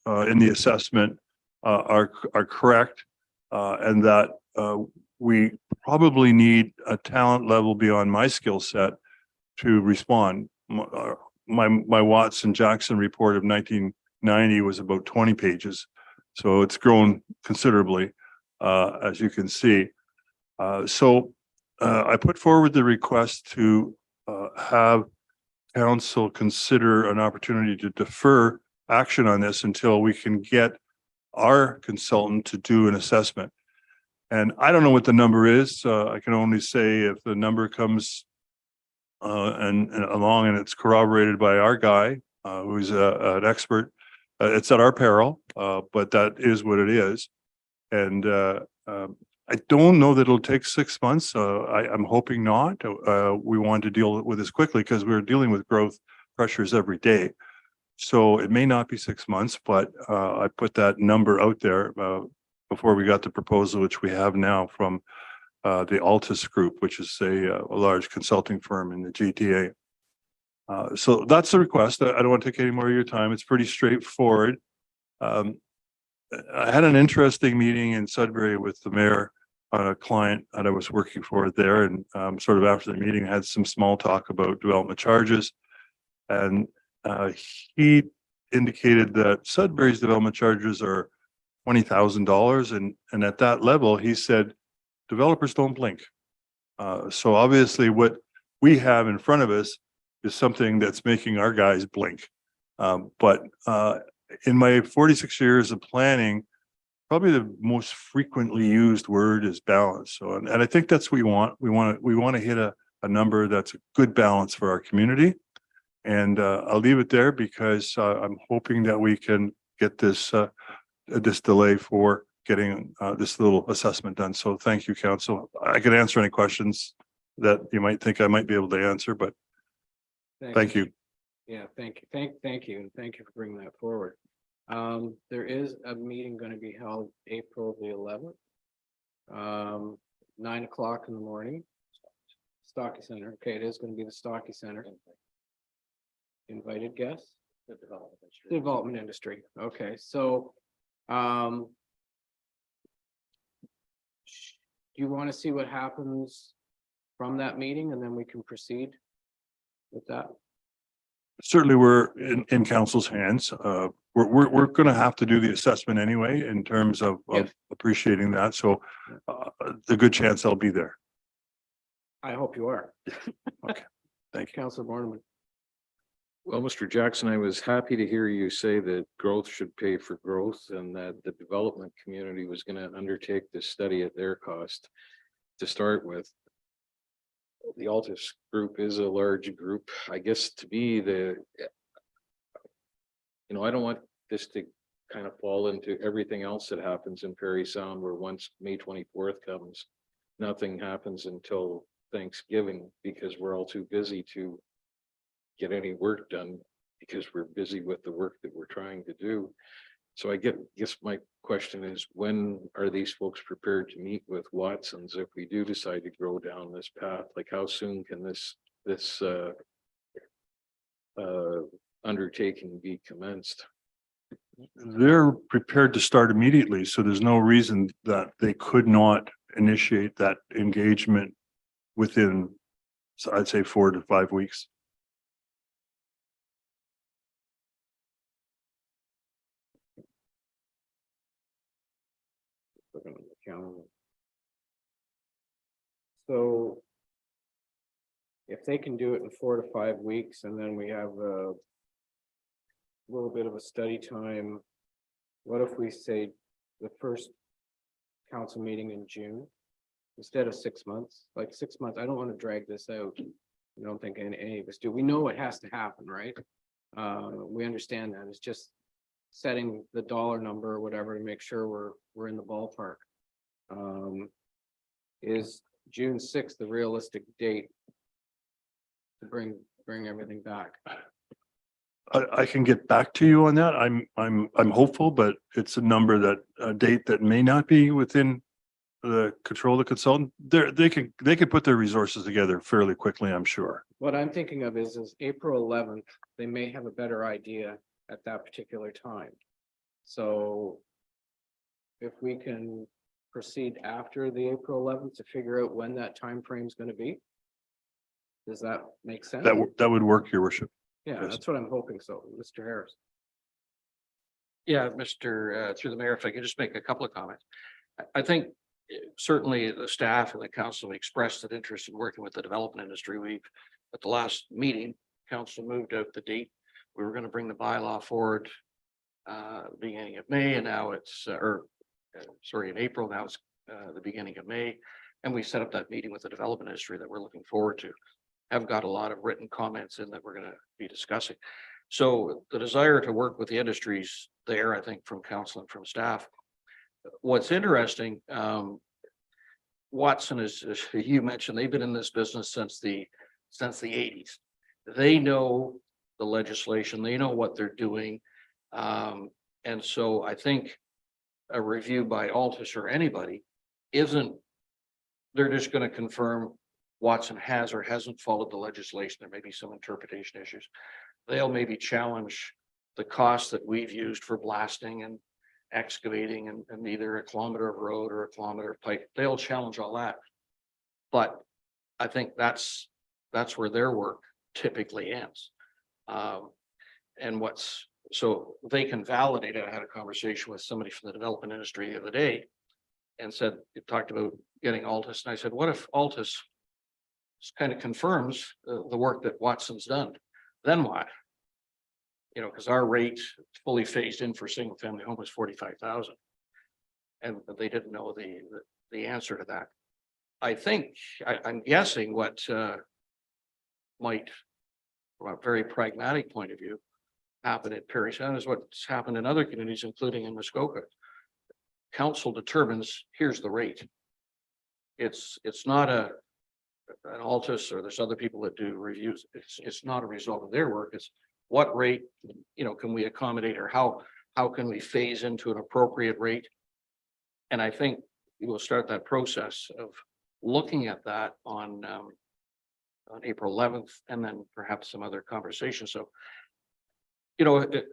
Speaker 13: in the assessment are correct, and that we probably need a talent level beyond my skill set to respond. My Watson Jackson report of 1990 was about 20 pages. So it's grown considerably, as you can see. So I put forward the request to have council consider an opportunity to defer action on this until we can get our consultant to do an assessment. And I don't know what the number is. I can only say if the number comes and along and it's corroborated by our guy, who's an expert, it's at our peril, but that is what it is. And I don't know that it'll take 6 months. I'm hoping not. We want to deal with this quickly because we're dealing with growth pressures every day. So it may not be 6 months, but I put that number out there before we got the proposal, which we have now from the Altus Group, which is a large consulting firm in the GTA. So that's the request. I don't want to take any more of your time. It's pretty straightforward. I had an interesting meeting in Sudbury with the mayor on a client that I was working for there, and sort of after the meeting, I had some small talk about development charges, and he indicated that Sudbury's development charges are $20,000, and at that level, he said, developers don't blink. So obviously, what we have in front of us is something that's making our guys blink. But in my 46 years of planning, probably the most frequently used word is balance. So, and I think that's what we want. We want to hit a number that's a good balance for our community. And I'll leave it there because I'm hoping that we can get this delay for getting this little assessment done. So thank you, council. I can answer any questions that you might think I might be able to answer, but thank you.
Speaker 1: Yeah, thank you, thank you, and thank you for bringing that forward. There is a meeting going to be held April the 11th. 9 o'clock in the morning. Stocky Center, okay, it is going to be the Stocky Center. Invited guests? The development industry, okay, so, do you want to see what happens from that meeting and then we can proceed with that?
Speaker 13: Certainly, we're in council's hands. We're gonna have to do the assessment anyway in terms of
Speaker 1: Yes.
Speaker 13: appreciating that. So the good chance I'll be there.
Speaker 1: I hope you are.
Speaker 13: Okay, thank you.
Speaker 1: Councilor Borneman.
Speaker 14: Well, Mr. Jackson, I was happy to hear you say that growth should pay for growth and that the development community was going to undertake this study at their cost to start with. The Altus group is a large group, I guess, to be the, I don't want this to kind of fall into everything else that happens in Parry Sound, where once May 24th comes, nothing happens until Thanksgiving because we're all too busy to get any work done because we're busy with the work that we're trying to do. So guess my question is, when are these folks prepared to meet with Watsons if we do decide to go down this path? Like how soon can this undertaking be commenced?
Speaker 13: They're prepared to start immediately, so there's no reason that they could not initiate that engagement within, so I'd say 4 to 5 weeks.
Speaker 1: Put it on the calendar. So if they can do it in 4 to 5 weeks, and then we have a little bit of a study time, what if we say the first council meeting in June instead of 6 months? Like 6 months, I don't want to drag this out. I don't think any of us do. We know what has to happen, right? We understand that. It's just setting the dollar number or whatever to make sure we're in the ballpark. Is June 6th the realistic date to bring everything back?
Speaker 13: I can get back to you on that. I'm hopeful, but it's a date that may not be within the control of the consultant. They could put their resources together fairly quickly, I'm sure.
Speaker 1: What I'm thinking of is April 11th, they may have a better idea at that particular time. So if we can proceed after the April 11th to figure out when that time frame is going to be. Does that make sense?
Speaker 13: That would work, your worship.
Speaker 1: Yeah,
Speaker 13: yes.
Speaker 1: that's what I'm hoping. So, Mr. Harris.
Speaker 9: Yeah, through the mayor, if I could just make a couple of comments. I think certainly the staff and the council expressed an interest in working with the development industry. At the last meeting, council moved out the date. We were going to bring the bylaw forward beginning of May, and now it's, in April, now it's the beginning of May. And we set up that meeting with the development industry that we're looking forward to. Have got a lot of written comments in that we're going to be discussing. So the desire to work with the industries there, I think, from council and from staff. What's interesting, Watson is, as you mentioned, they've been in this business since the 80s. They know the legislation, they know what they're doing. And so I think a review by Altus or anybody they're just going to confirm Watson has or hasn't followed the legislation. There may be some interpretation issues. They'll maybe challenge the cost that we've used for blasting and excavating and either a kilometer of road or a kilometer of pipe. They'll challenge all that. But I think that's where their work typically ends. And so they can validate it. I had a conversation with somebody from the development industry the other day and said, you talked about getting Altus. And I said, what if Altus kind of confirms the work that Watson's done? Then what? Because our rate fully phased in for single family home was 45,000. And they didn't know the answer to that. I think, I'm guessing what might, from a very pragmatic point of view, happen at Parry Sound is what's happened in other communities, including in Muskoka. Council determines, here's the rate. It's not an Altus or there's other people that do reviews. It's not a result of their work. It's what rate, can we accommodate, or how can we phase into an appropriate rate? And I think we will start that process of looking at that on April 11th, and then perhaps some other conversations. So,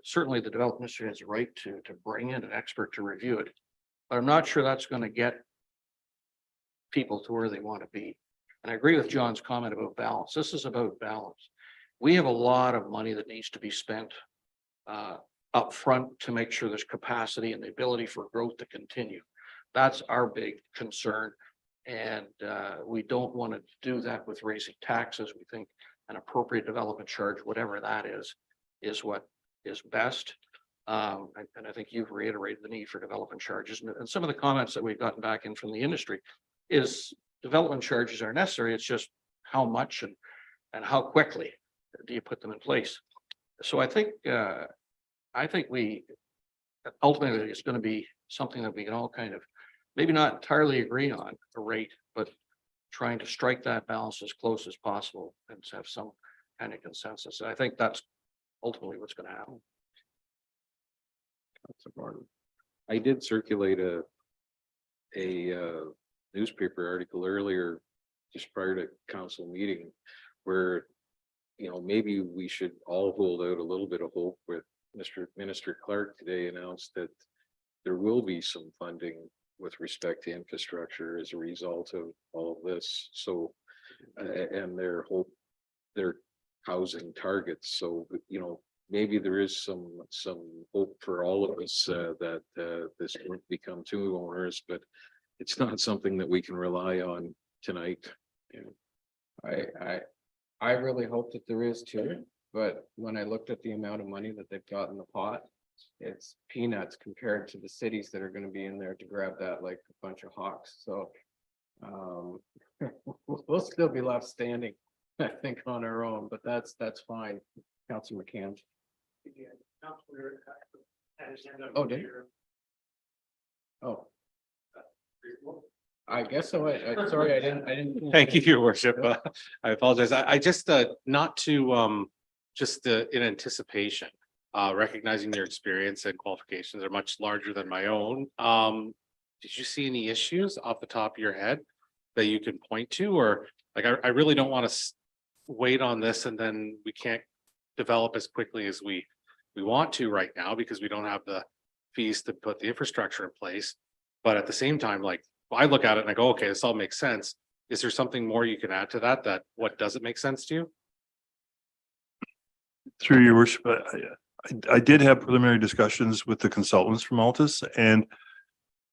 Speaker 9: certainly the development ministry has a right to bring in an expert to review it. But I'm not sure that's going to get people to where they want to be. And I agree with John's comment about balance. This is about balance. We have a lot of money that needs to be spent up front to make sure there's capacity and the ability for growth to continue. That's our big concern. And we don't want to do that with raising taxes. We think an appropriate development charge, whatever that is what is best. And I think you've reiterated the need for development charges. And some of the comments that we've gotten back in from the industry is development charges are necessary. It's just how much and how quickly do you put them in place? So I think we ultimately it's going to be something that we can all kind of maybe not entirely agree on a rate, but trying to strike that balance as close as possible and to have some kind of consensus. And I think that's ultimately what's going to happen.
Speaker 14: That's a part. I did circulate a newspaper article earlier, just prior to council meeting, where maybe we should all hold out a little bit of hope with Minister Clark today announced that there will be some funding with respect to infrastructure as a result of all of this. So, and their housing targets. So, maybe there is some hope for all of us that this won't become too onerous, but it's not something that we can rely on tonight.
Speaker 1: I really hope that there is too, but when I looked at the amount of money that they've got in the pot, it's peanuts compared to the cities that are going to be in there to grab that like a bunch of hawks. So we'll still be left standing, I think, on our own, but that's fine. Councilor McCann. Oh, did you? Oh. I guess so. Sorry, I didn't.
Speaker 11: Thank you, your worship. I apologize. I just not to just in anticipation, recognizing their experience and qualifications are much larger than my own. Did you see any issues off the top of your head that you can point to, or like I really don't want to wait on this and then we can't develop as quickly as we want to right now because we don't have the fees to put the infrastructure in place. But at the same time, like I look at it and I go, okay, this all makes sense. Is there something more you can add to that what doesn't make sense to you?
Speaker 13: Through your worship, I did have preliminary discussions with the consultants from Altus, and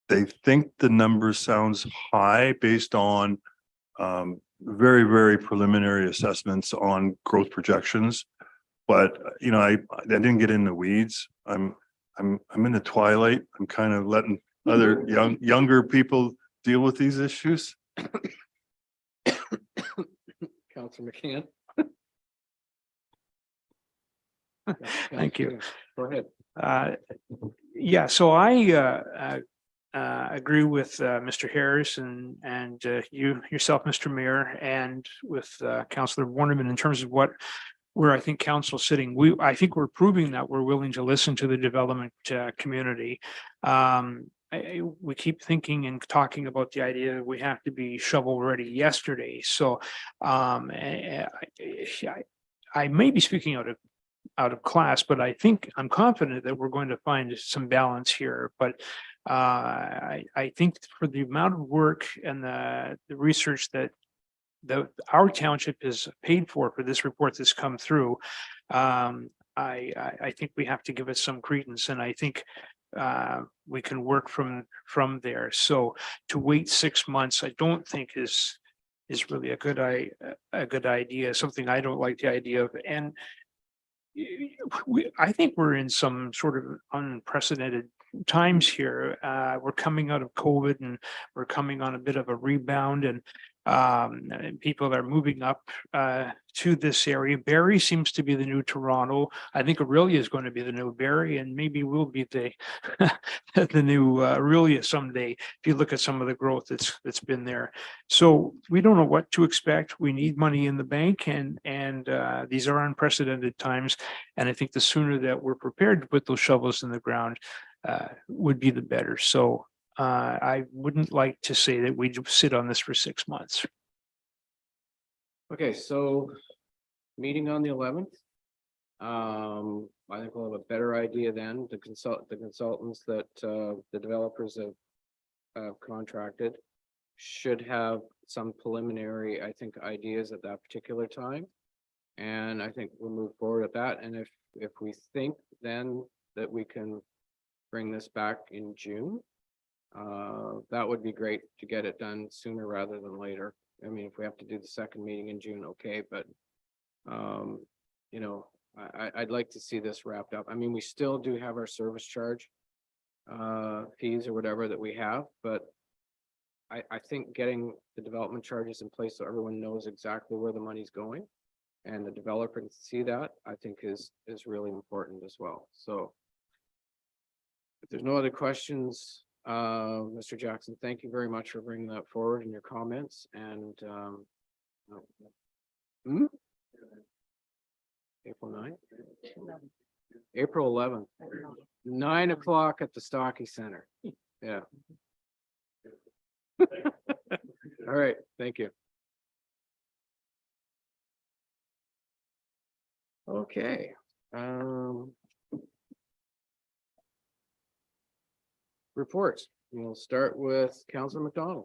Speaker 13: they think the number sounds high based on very, very preliminary assessments on growth projections. But I didn't get in the weeds. I'm in the twilight. I'm kind of letting other younger people deal with these issues.
Speaker 1: Councilor McCann.
Speaker 2: Thank you.
Speaker 1: Go ahead.
Speaker 2: Yeah, so I agree with Mr. Harris and you yourself, Mr. Mayor, and with Councillor Warnerman in terms of where I think council's sitting. I think we're proving that we're willing to listen to the development community. We keep thinking and talking about the idea that we have to be shovel ready yesterday. So I may be speaking out of class, but I think I'm confident that we're going to find some balance here. But I think for the amount of work and the research that our township is paid for this report that's come through, I think we have to give it some credence, and I think we can work from there. So to wait 6 months, I don't think is really a good idea. Something I don't like the idea of, and I think we're in some sort of unprecedented times here. We're coming out of COVID and we're coming on a bit of a rebound, and And people are moving up to this area. Barrie seems to be the new Toronto. I think Aurelia is going to be the new Barrie, and maybe we'll be the the new Aurelia someday. If you look at some of the growth that's been there, so we don't know what to expect. We need money in the bank, and these are unprecedented times. And I think the sooner that we're prepared to put those shovels in the ground would be the better. So I wouldn't like to say that we sit on this for 6 months.
Speaker 1: Okay, so meeting on the 11th. I think we'll have a better idea then. The consultants that the developers have contracted should have some preliminary, I think, ideas at that particular time. And I think we'll move forward at that. And if we think then that we can bring this back in June, that would be great to get it done sooner rather than later. I mean, if we have to do the second meeting in June, okay, but you know, I'd like to see this wrapped up. I mean, we still do have our service charge fees or whatever that we have, but I think getting the development charges in place so everyone knows exactly where the money's going and the developer can see that, I think is really important as well. So if there's no other questions, Mr. Jackson, thank you very much for bringing that forward in your comments. And April 9th, April 11th, 9 o'clock at the Stocky Center. Yeah. All right, thank you. Okay. Reports. We'll start with Councilor McDonald.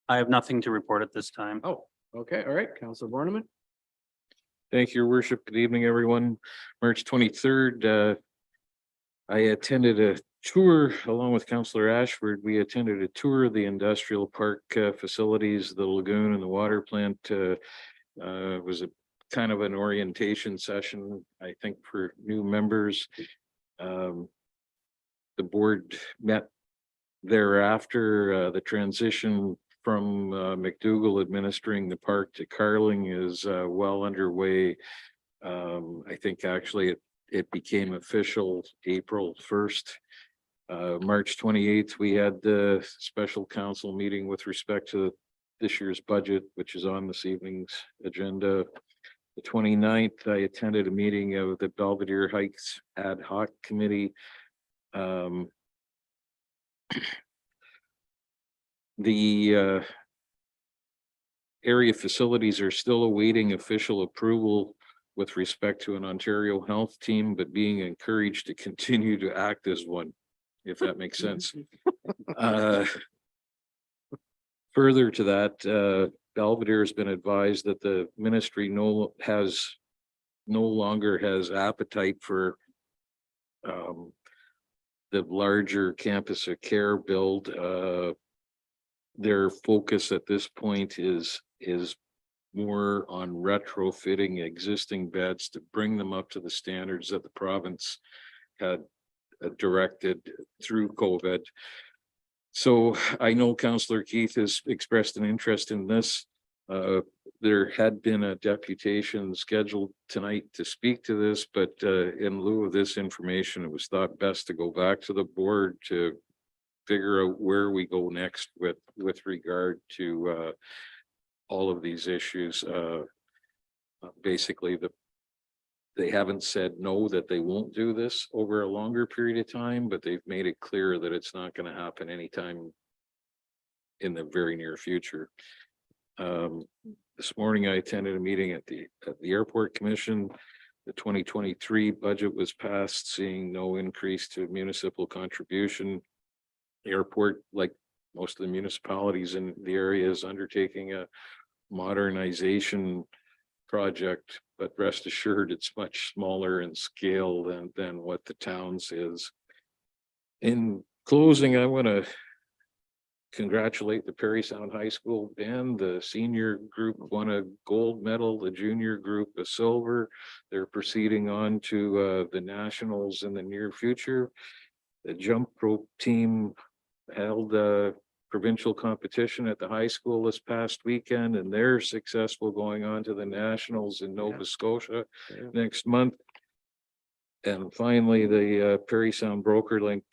Speaker 10: I have nothing to report at this time.
Speaker 1: Oh, okay, all right, Councilor Borneman.
Speaker 14: Thank you, Your Worship. Good evening, everyone. March 23rd, I attended a tour along with Councillor Ashford. We attended a tour of the industrial park facilities, the lagoon and the water plant. Was a kind of an orientation session, I think, for new members. The board met thereafter. The transition from McDougall administering the park to Carling is well underway. I think actually it became official April 1st. March 28th, we had the special council meeting with respect to this year's budget, which is on this evening's agenda. The 29th, I attended a meeting of the Belvedere Heights Ad Hoc Committee. The area facilities are still awaiting official approval with respect to an Ontario Health team, but being encouraged to continue to act as one, if that makes sense. Further to that, Belvedere has been advised that the ministry no longer has appetite for the larger campus of care build. Their focus at this point is more on retrofitting existing beds to bring them up to the standards that the province had directed through COVID. So I know Councillor Keith has expressed an interest in this. There had been a deputation scheduled tonight to speak to this, but in lieu of this information, it was thought best to go back to the board to figure out where we go next with regard to all of these issues. Basically, they haven't said no, that they won't do this over a longer period of time, but they've made it clear that it's not going to happen anytime in the very near future. This morning, I attended a meeting at the Airport Commission. The 2023 budget was passed, seeing no increase to municipal contribution. The airport, like most of the municipalities in the area, is undertaking a modernization project, but rest assured it's much smaller in scale than what the town's is. In closing, I want to congratulate the Parry Sound High School band. The senior group won a gold medal, the junior group a silver. They're proceeding on to the nationals in the near future. The jump rope team held a provincial competition at the high school this past weekend, and they're successful going on to the nationals in Nova Scotia
Speaker 1: Yeah.
Speaker 14: next month. And finally, the Parry Sound Broker Link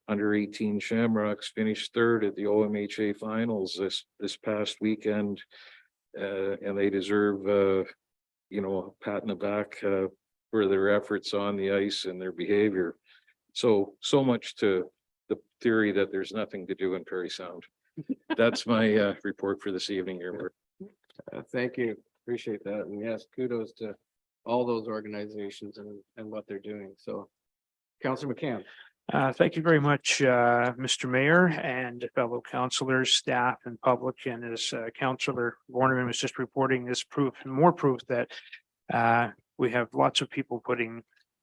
Speaker 14: under 18 Shamrocks finished third at the OMHA finals this past weekend. And they deserve a pat in the back for their efforts on the ice and their behavior. So much to the theory that there's nothing to do in Parry Sound. That's my report for this evening, Your Worship.
Speaker 1: Thank you. Appreciate that. And yes, kudos to all those organizations and what they're doing. So Councillor McCann.
Speaker 2: Thank you very much, Mr. Mayor and fellow councilors, staff and public. And as Councillor Borneman was just reporting, this proof and more proof that we have lots of people putting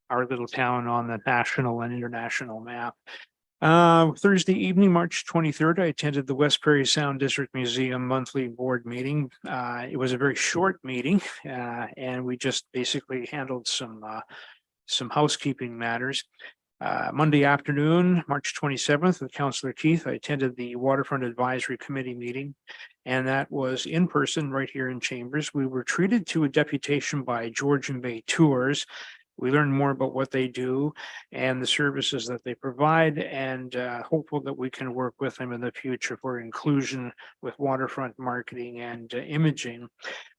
Speaker 2: our little town on the national and international map. Thursday evening, March 23rd, I attended the West Parry Sound District Museum monthly board meeting. It was a very short meeting and we just basically handled some housekeeping matters. Monday afternoon, March 27th, with Councillor Keith, I attended the Waterfront Advisory Committee meeting, and that was in person right here in Chambers. We were treated to a deputation by Georgian Bay Tours. We learned more about what they do and the services that they provide, and hopeful that we can work with them in the future for inclusion with waterfront marketing and imaging.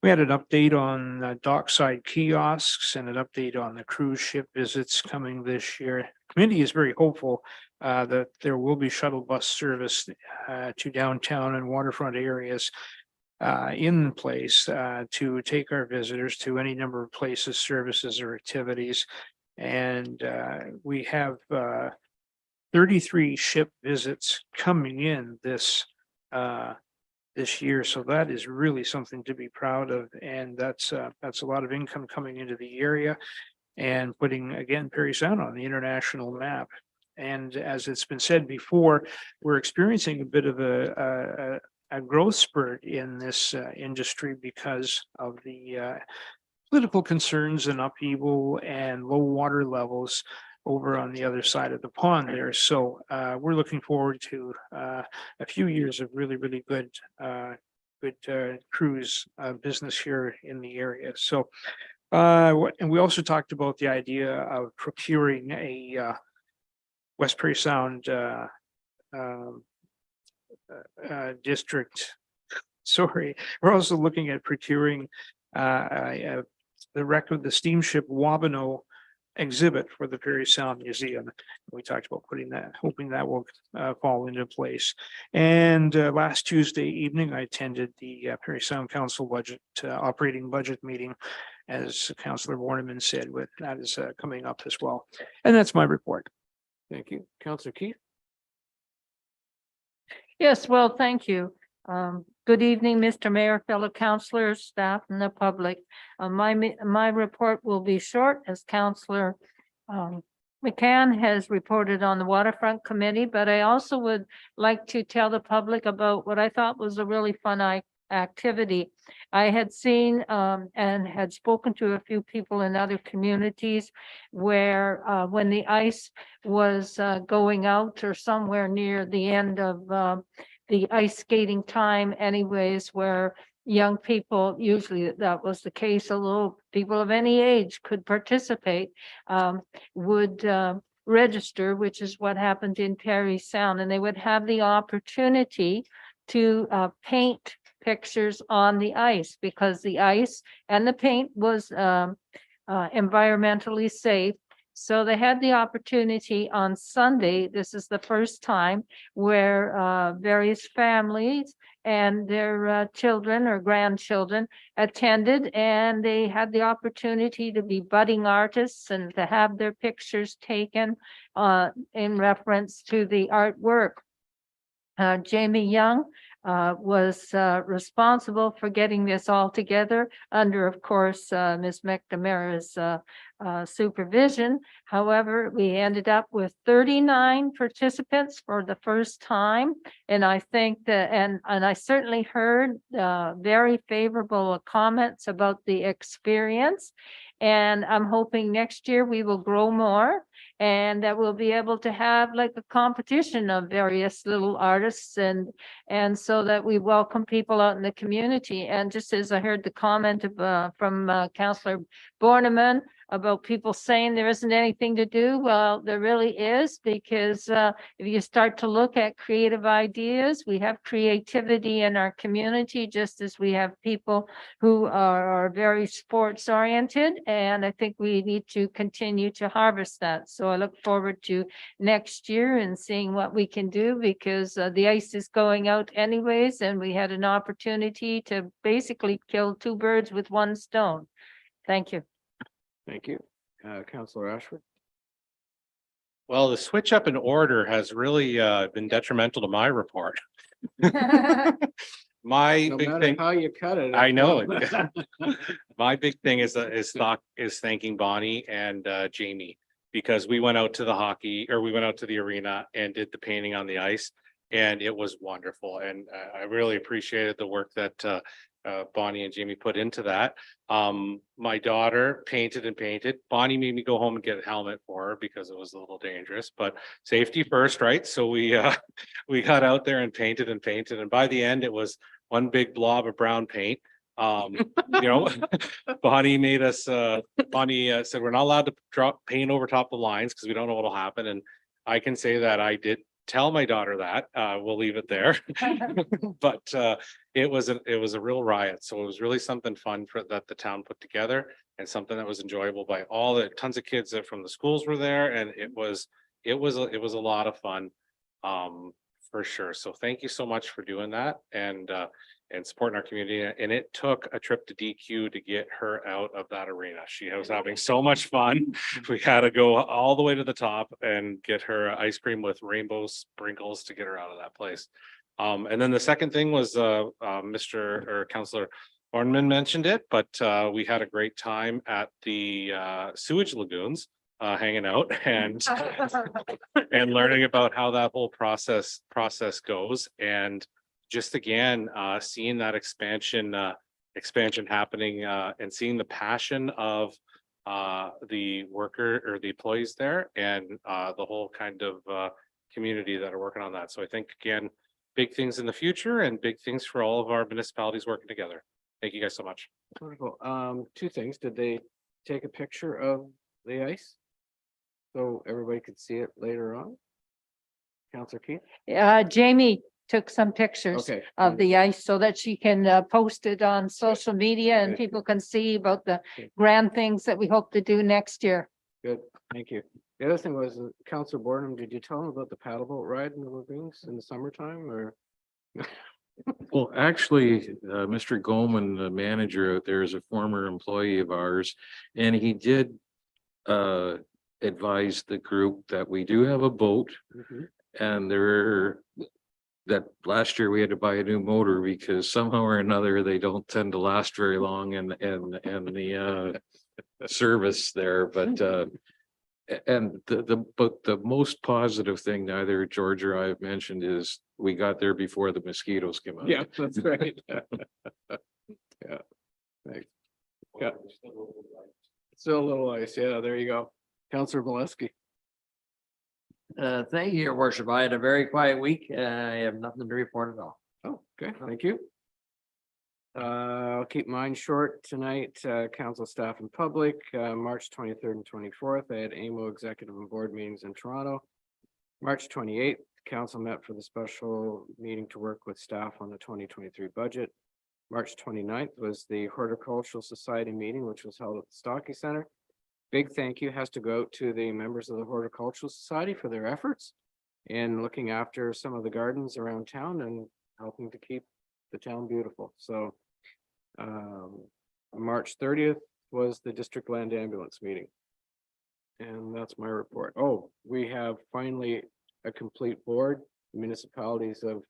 Speaker 2: We had an update on dockside kiosks and an update on the cruise ship visits coming this year. Committee is very hopeful that there will be shuttle bus service to downtown and waterfront areas in place to take our visitors to any number of places, services, or activities. And we have 33 ship visits coming in this year. So that is really something to be proud of. And that's a lot of income coming into the area and putting, again, Parry Sound on the international map. And as it's been said before, we're experiencing a bit of a growth spurt in this industry because of the political concerns and upheaval and low water levels over on the other side of the pond there. So we're looking forward to a few years of really, really good cruise business here in the area. So and we also talked about the idea of procuring a West Parry Sound district. Sorry, we're also looking at procuring the the steamship Wabano exhibit for the Parry Sound Museum. We talked about putting that, hoping that will fall into place. And last Tuesday evening, I attended the Parry Sound Council budget operating budget meeting, as Councillor Borneman said, with that is coming up as well. And that's my report.
Speaker 1: Thank you. Councillor Keith.
Speaker 12: Yes, well, thank you. Good evening, Mr. Mayor, fellow councilors, staff, and the public. My report will be short, as Councillor McCann has reported on the Waterfront Committee, but I also would like to tell the public about what I thought was a really fun activity. I had seen and had spoken to a few people in other communities where when the ice was going out or somewhere near the end of the ice skating time anyways, where young people, usually that was the case, although people of any age could participate, would register, which is what happened in Parry Sound, and they would have the opportunity to paint pictures on the ice, because the ice and the paint was environmentally safe. So they had the opportunity on Sunday. This is the first time where various families and their children or grandchildren attended, and they had the opportunity to be budding artists and to have their pictures taken in reference to the artwork. Jamie Young was responsible for getting this all together under, of course, Ms. McNamara's supervision. However, we ended up with 39 participants for the first time. And I think that, and I certainly heard very favorable comments about the experience. And I'm hoping next year we will grow more And that we'll be able to have like a competition of various little artists and so that we welcome people out in the community. And just as I heard the comment of, from Councillor Borneman about people saying there isn't anything to do, well, there really is, because if you start to look at creative ideas, we have creativity in our community, just as we have people who are very sports oriented. And I think we need to continue to harvest that. So I look forward to next year and seeing what we can do, because the ice is going out anyways, and we had an opportunity to basically kill two birds with one stone. Thank you.
Speaker 1: Thank you. Councillor Ashford.
Speaker 11: Well, the switch up in order has really been detrimental to my report. My
Speaker 1: No
Speaker 11: big
Speaker 1: matter
Speaker 11: thing,
Speaker 1: how you cut it.
Speaker 11: I know it. My big thing is thanking Bonnie and Jamie, because we went out to the hockey, or we went out to the arena and did the painting on the ice. And it was wonderful. And I really appreciated the work that Bonnie and Jamie put into that. My daughter painted and painted. Bonnie made me go home and get a helmet for her because it was a little dangerous, but safety first, right? So we we got out there and painted and painted. And by the end, it was one big blob of brown paint. You know, Bonnie made us, Bonnie said, we're not allowed to drop paint over top the lines because we don't know what'll happen. And I can say that I did tell my daughter that. We'll leave it there. But it was a real riot. So it was really something fun that the town put together, and something that was enjoyable by all the tons of kids that from the schools were there. And it was a lot of fun, for sure. So thank you so much for doing that and supporting our community. And it took a trip to DQ to get her out of that arena. She was having so much fun. We had to go all the way to the top and get her ice cream with rainbow sprinkles to get her out of that place. And then the second thing was Mr. or Councillor Ornman mentioned it, but we had a great time at the sewage lagoons, hanging out and and learning about how that whole process goes. And just again, seeing that expansion happening, and seeing the passion of the worker or the employees there, and the whole kind of community that are working on that. So I think, again, big things in the future and big things for all of our municipalities working together. Thank you guys so much.
Speaker 1: Wonderful. Two things. Did they take a picture of the ice? So everybody could see it later on? Councillor Keith?
Speaker 12: Jamie took some pictures
Speaker 1: Okay.
Speaker 12: of the ice so that she can post it on social media and
Speaker 1: Okay.
Speaker 12: people can see about the
Speaker 1: Okay.
Speaker 12: grand things that we hope to do next year.
Speaker 1: Good, thank you. The other thing was, Councillor Bornham, did you tell him about the paddleboat ride in the lagoons in the summertime, or?
Speaker 14: Well, actually, Mr. Goldman, the manager out there, is a former employee of ours, and he did advise the group that we do have a boat, and that last year we had to buy a new motor because somehow or another they don't tend to last very long and the service there, but and the most positive thing neither George or I have mentioned is we got there before the mosquitoes came out.
Speaker 1: Yeah, that's right. Yeah, thanks. Yeah. Still a little ice, yeah, there you go. Councillor Valesky.
Speaker 15: Thank you, Your Worship. I had a very quiet week. I have nothing to report at all.
Speaker 1: Oh, okay, thank you. I'll keep mine short tonight. Council staff and public, March 23rd and 24th, I had AMO executive and board meetings in Toronto. March 28th, council met for the special meeting to work with staff on the 2023 budget. March 29th was the Horticultural Society meeting, which was held at the Stocky Center. Big thank you has to go out to the members of the Horticultural Society for their efforts in looking after some of the gardens around town and helping to keep the town beautiful. So March 30th was the district land ambulance meeting. And that's my report. Oh, we have finally a complete board. Municipalities have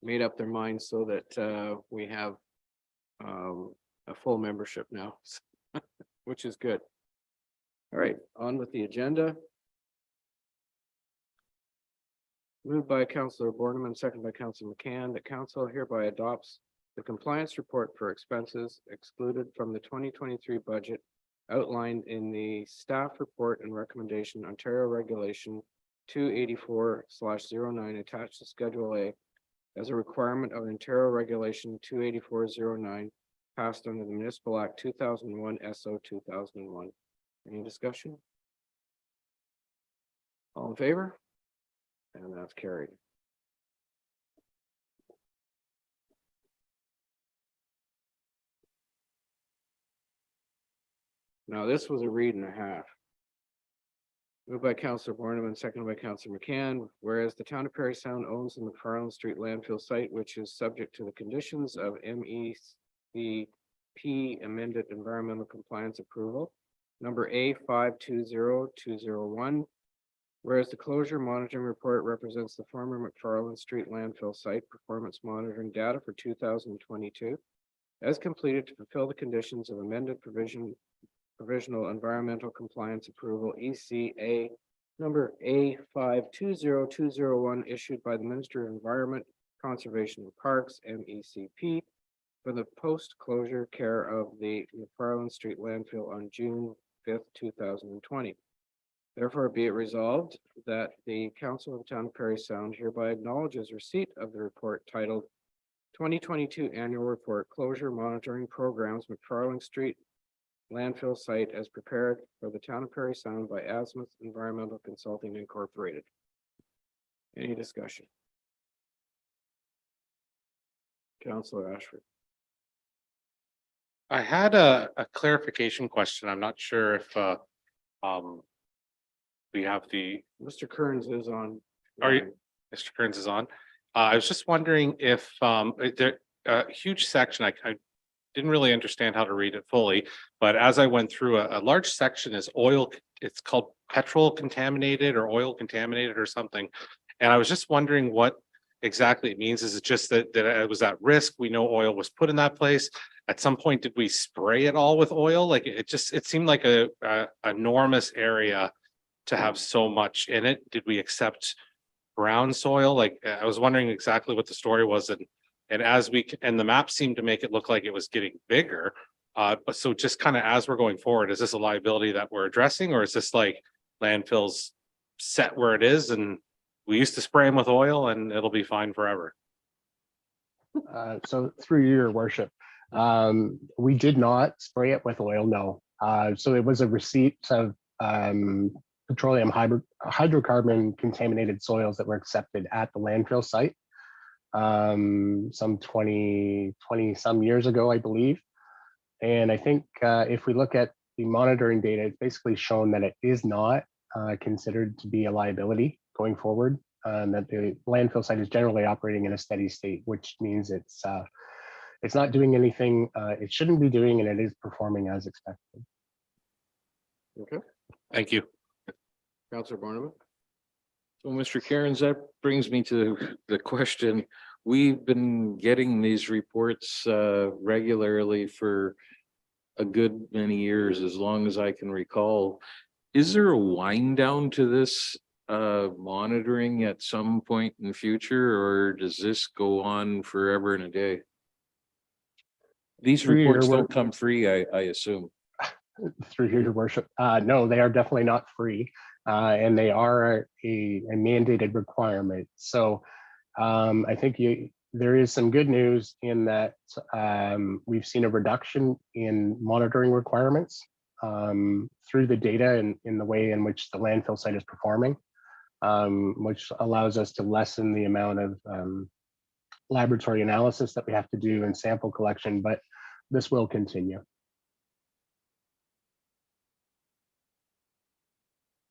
Speaker 1: made up their minds so that we have a full membership now, which is good. All right, on with the agenda. Moved by Councillor Borneman, second by Councillor McCann, that council hereby adopts the compliance report for expenses excluded from the 2023 budget outlined in the staff report and recommendation Ontario Regulation 284/09 attached to Schedule A as a requirement of Ontario Regulation 284/09 passed under the Municipal Act 2001 SO 2001. Any discussion? All in favor? And that's carried. Now, this was a read and a half. Moved by Councillor Borneman, seconded by Councillor McCann, whereas the town of Parry Sound owns the McFarland Street landfill site, which is subject to the conditions of MECP amended environmental compliance approval. Number A 520201. Whereas the closure monitoring report represents the former McFarland Street landfill site performance monitoring data for 2022 as completed to fulfill the conditions of amended provisional environmental compliance approval ECA number A 520201 issued by the Minister of Environment, Conservation and Parks MECP for the post-closure care of the McFarland Street landfill on June 5th, 2020. Therefore, be it resolved that the Council of the Town of Parry Sound hereby acknowledges receipt of the report titled 2022 Annual Report Closure Monitoring Programs McFarland Street Landfill Site as prepared for the Town of Parry Sound by Azimuth Environmental Consulting Incorporated. Any discussion? Councillor Ashford.
Speaker 11: I had a clarification question. I'm not sure if we have the,
Speaker 1: Mr. Kearns is on.
Speaker 11: are you, Mr. Kearns is on. I was just wondering if there a huge section, I didn't really understand how to read it fully, but as I went through a large section is oil, it's called petrol contaminated or oil contaminated or something. And I was just wondering what exactly it means. Is it just that it was at risk? We know oil was put in that place. At some point, did we spray it all with oil? Like it seemed like a enormous area to have so much in it. Did we accept brown soil? Like I was wondering exactly what the story was, and as the map seemed to make it look like it was getting bigger. But so just kind of as we're going forward, is this a liability that we're addressing, or is this like landfills set where it is and we used to spray them with oil and it'll be fine forever?
Speaker 16: So through your worship, we did not spray it with oil, no. So it was a receipt of petroleum hydrocarbon contaminated soils that were accepted at the landfill site some 20 some years ago, I believe. And I think if we look at the monitoring data, it's basically shown that it is not considered to be a liability going forward, that the landfill site is generally operating in a steady state, which means it's not doing anything it shouldn't be doing, and it is performing as expected.
Speaker 1: Okay,
Speaker 11: Thank you.
Speaker 1: Councillor Borneman.
Speaker 14: So, Mr. Cairns, that brings me to the question. We've been getting these reports regularly for a good many years, as long as I can recall. Is there a wind down to this monitoring at some point in the future, or does this go on forever and a day? These reports don't come free, I assume.
Speaker 16: Through your worship, no, they are definitely not free, and they are a mandated requirement. So I think there is some good news in that we've seen a reduction in monitoring requirements through the data and in the way in which the landfill site is performing, which allows us to lessen the amount of laboratory analysis that we have to do and sample collection, but this will continue.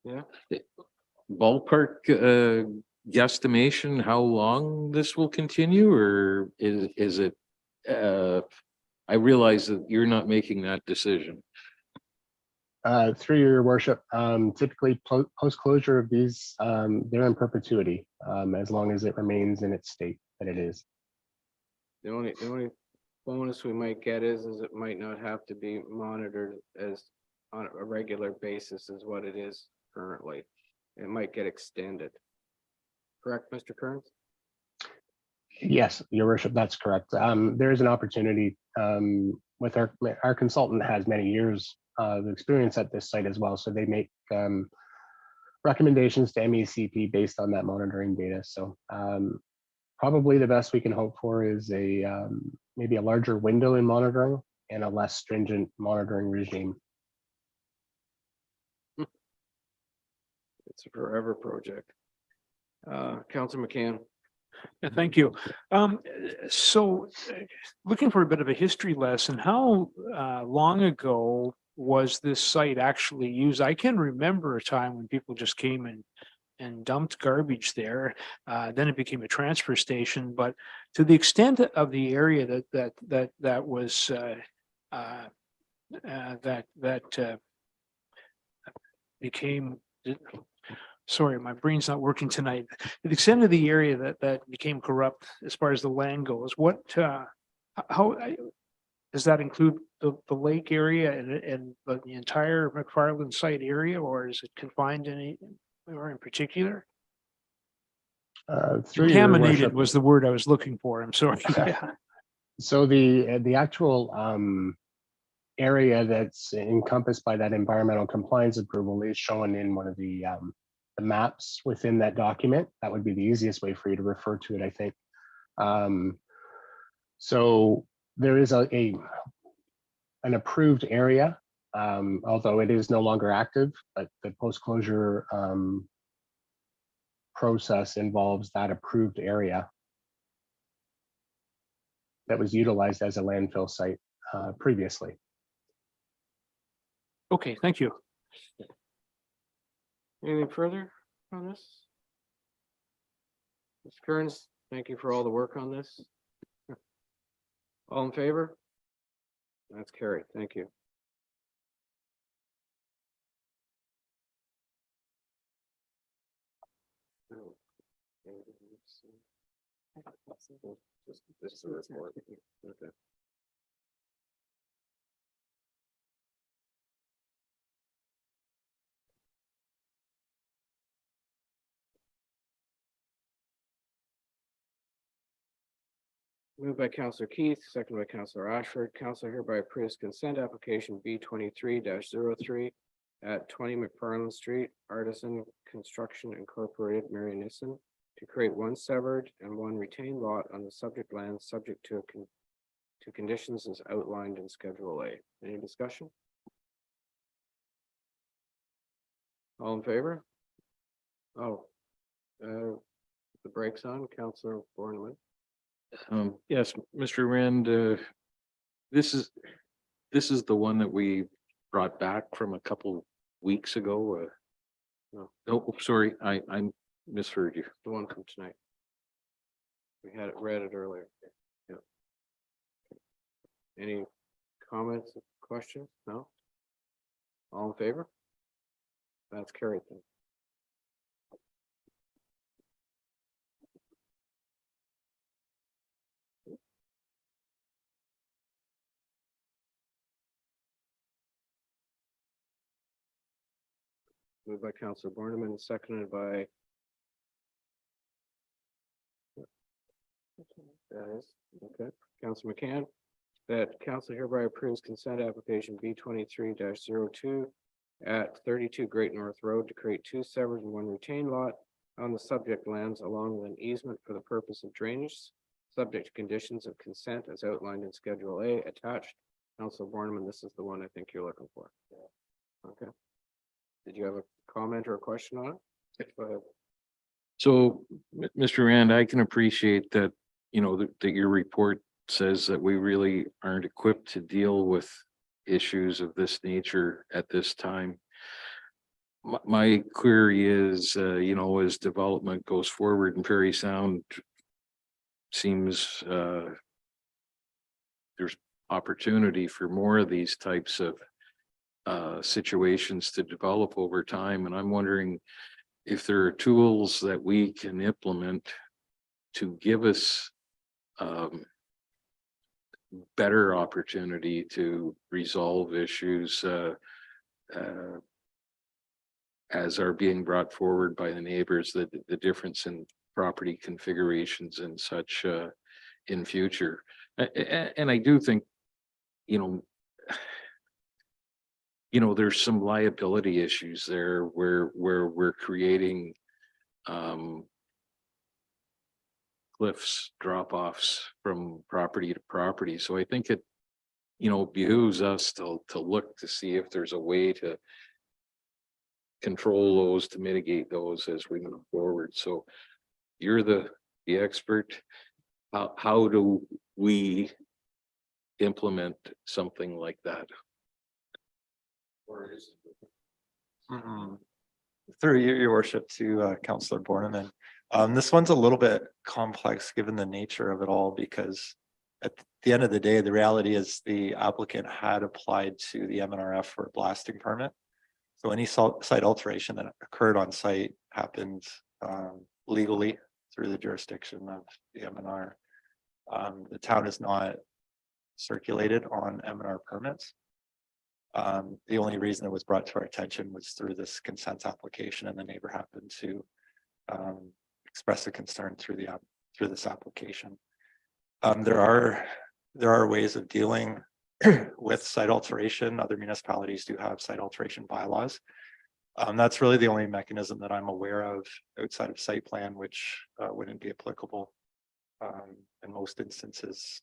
Speaker 1: Yeah.
Speaker 14: Ballpark guesstimation how long this will continue, or is it I realize that you're not making that decision.
Speaker 16: Through your worship, typically post-closure of these, they're in perpetuity, as long as it remains in its state that it is.
Speaker 1: The only bonus we might get is it might not have to be monitored as on a regular basis as what it is currently. It might get extended. Correct, Mr. Kearns?
Speaker 16: Yes, your worship, that's correct. There is an opportunity with our consultant has many years experience at this site as well. So they make recommendations to MECP based on that monitoring data. So probably the best we can hope for is a maybe a larger window in monitoring and a less stringent monitoring regime.
Speaker 1: It's a forever project. Councilor McCann.
Speaker 2: Yeah, thank you. So looking for a bit of a history lesson, how long ago was this site actually used? I can remember a time when people just came and dumped garbage there. Then it became a transfer station, but to the extent of the area that was became, sorry, my brain's not working tonight. To the extent of the area that became corrupt as far as the land goes, what, how, does that include the lake area and the entire McFarland site area, or is it confined to any, or in particular?
Speaker 16: Through your
Speaker 2: Contaminated
Speaker 16: worship.
Speaker 2: was the word I was looking for. I'm sorry. Yeah.
Speaker 16: So the actual area that's encompassed by that environmental compliance approval is shown in one of the maps within that document. That would be the easiest way for you to refer to it, I think. So there is an approved area, although it is no longer active, but the post-closure process involves that approved area that was utilized as a landfill site previously.
Speaker 2: Okay, thank you.
Speaker 1: Anything further on this? Ms. Kearns, thank you for all the work on this. All in favor? That's carried. Thank you. This is a report. Okay. Moved by Councillor Keith, seconded by Councillor Ashford. Council hereby approves consent application B 23-03 at 20 McFarland Street, Artisan Construction Incorporated, Mary Nissen, to create one severed and one retained lot on the subject land, subject to conditions as outlined in Schedule A. Any discussion? All in favor? Oh, the brakes on, Councillor Borneman.
Speaker 14: Yes, Mr. Rand, this is the one that we brought back from a couple weeks ago. No, oh, sorry, I misheard you.
Speaker 1: The one from tonight. We had it read it earlier. Yeah. Any comments, questions? No? All in favor? That's carried then. Moved by Councillor Borneman, seconded by. That is, okay, Councillor McCann, that council hereby approves consent application B 23-02 at 32 Great North Road to create two severed and one retained lot on the subject lands along with an easement for the purpose of drainage, subject to conditions of consent as outlined in Schedule A attached. Councillor Borneman, this is the one I think you're looking for. Okay. Did you have a comment or a question on it? Go ahead.
Speaker 14: So, Mr. Rand, I can appreciate that, you know, that your report says that we really aren't equipped to deal with issues of this nature at this time. My query is, you know, as development goes forward in Parry Sound, seems there's opportunity for more of these types of situations to develop over time. And I'm wondering if there are tools that we can implement to give us better opportunity to resolve issues as are being brought forward by the neighbors, the difference in property configurations and such in future. And I do think, you know, you know, there's some liability issues there where we're creating cliffs, drop-offs from property to property. So I think it, you know, behooves us to look to see if there's a way to control those, to mitigate those as we move forward. So you're the expert. How do we implement something like that?
Speaker 4: Through your worship to Councillor Borneman. This one's a little bit complex given the nature of it all, because at the end of the day, the reality is the applicant had applied to the MNRF for a blasting permit. So any site alteration that occurred on site happened legally through the jurisdiction of the MNR. The town is not circulated on MNR permits. The only reason it was brought to our attention was through this consent application, and the neighbor happened to express a concern through this application. There are ways of dealing with site alteration. Other municipalities do have site alteration bylaws. That's really the only mechanism that I'm aware of outside of site plan, which wouldn't be applicable in most instances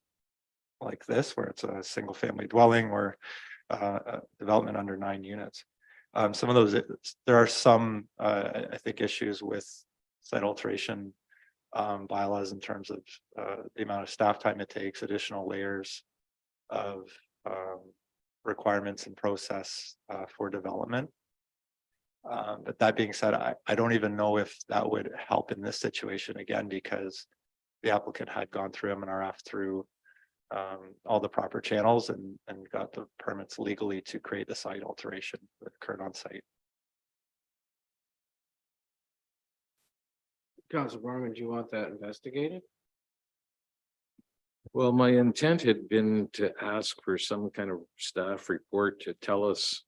Speaker 4: like this, where it's a single family dwelling or development under 9 units. Some of those, there are some, I think, issues with site alteration bylaws in terms of the amount of staff time it takes, additional layers of requirements and process for development. But that being said, I don't even know if that would help in this situation, again, because the applicant had gone through MNRF through all the proper channels and got the permits legally to create the site alteration that occurred on site.
Speaker 1: Councilor Borman, do you want that investigated?
Speaker 14: Well, my intent had been to ask for some kind of staff report to tell us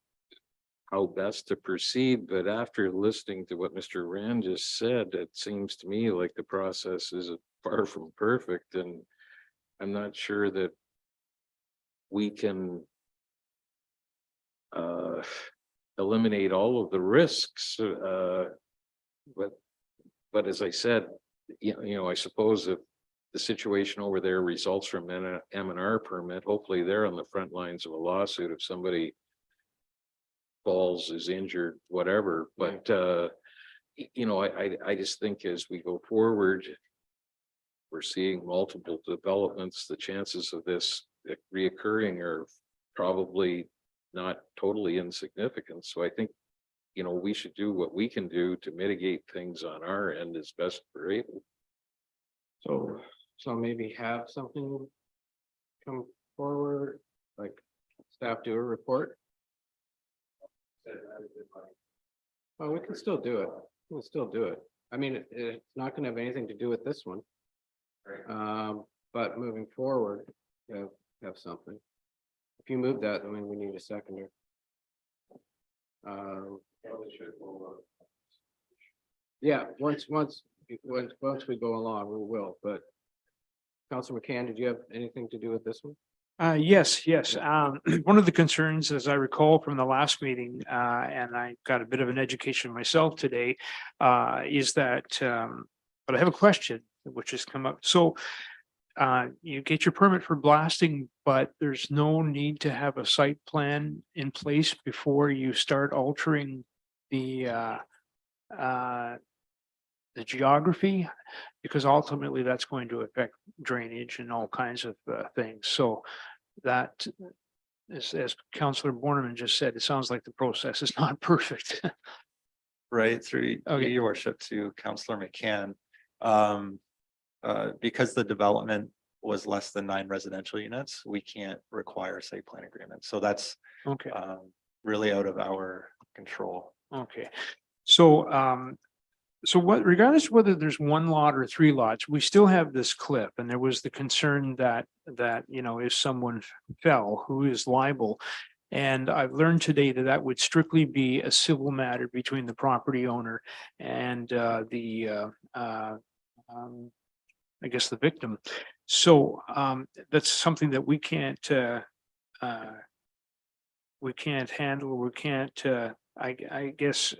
Speaker 14: how best to proceed, but after listening to what Mr. Rand just said, it seems to me like the process is far from perfect, and I'm not sure that we can eliminate all of the risks. But as I said, you know, I suppose if the situation over there results from an M&R permit, hopefully they're on the front lines of a lawsuit if somebody falls, is injured, whatever. But you know, I just think as we go forward, we're seeing multiple developments. The chances of this reoccurring are probably not totally insignificant. So I think, you know, we should do what we can do to mitigate things on our end as best we're able.
Speaker 1: So maybe have something come forward, like staff do a report. Well, we can still do it. We'll still do it. I mean, it's not gonna have anything to do with this one. But moving forward, have something. If you move that, then we need a seconder. Yeah, once we go along, we will, but Councilor McCann, did you have anything to do with this one?
Speaker 2: Yes. One of the concerns, as I recall from the last meeting, and I got a bit of an education myself today, is that, but I have a question which has come up. So you get your permit for blasting, but there's no need to have a site plan in place before you start altering the geography, because ultimately that's going to affect drainage and all kinds of things. So that, as Councillor Borneman just said, it sounds like the process is not perfect.
Speaker 4: Right, through
Speaker 2: Okay.
Speaker 4: your worship to Councillor McCann. Because the development was less than 9 residential units, we can't require site plan agreement. So that's
Speaker 2: Okay.
Speaker 4: really out of our control.
Speaker 2: Okay. So so what, regardless of whether there's 1 lot or 3 lots, we still have this cliff, and there was the concern that you know, if someone fell, who is liable? And I've learned today that that would strictly be a civil matter between the property owner and I guess the victim. So that's something that we can't we can't handle, we can't, I guess,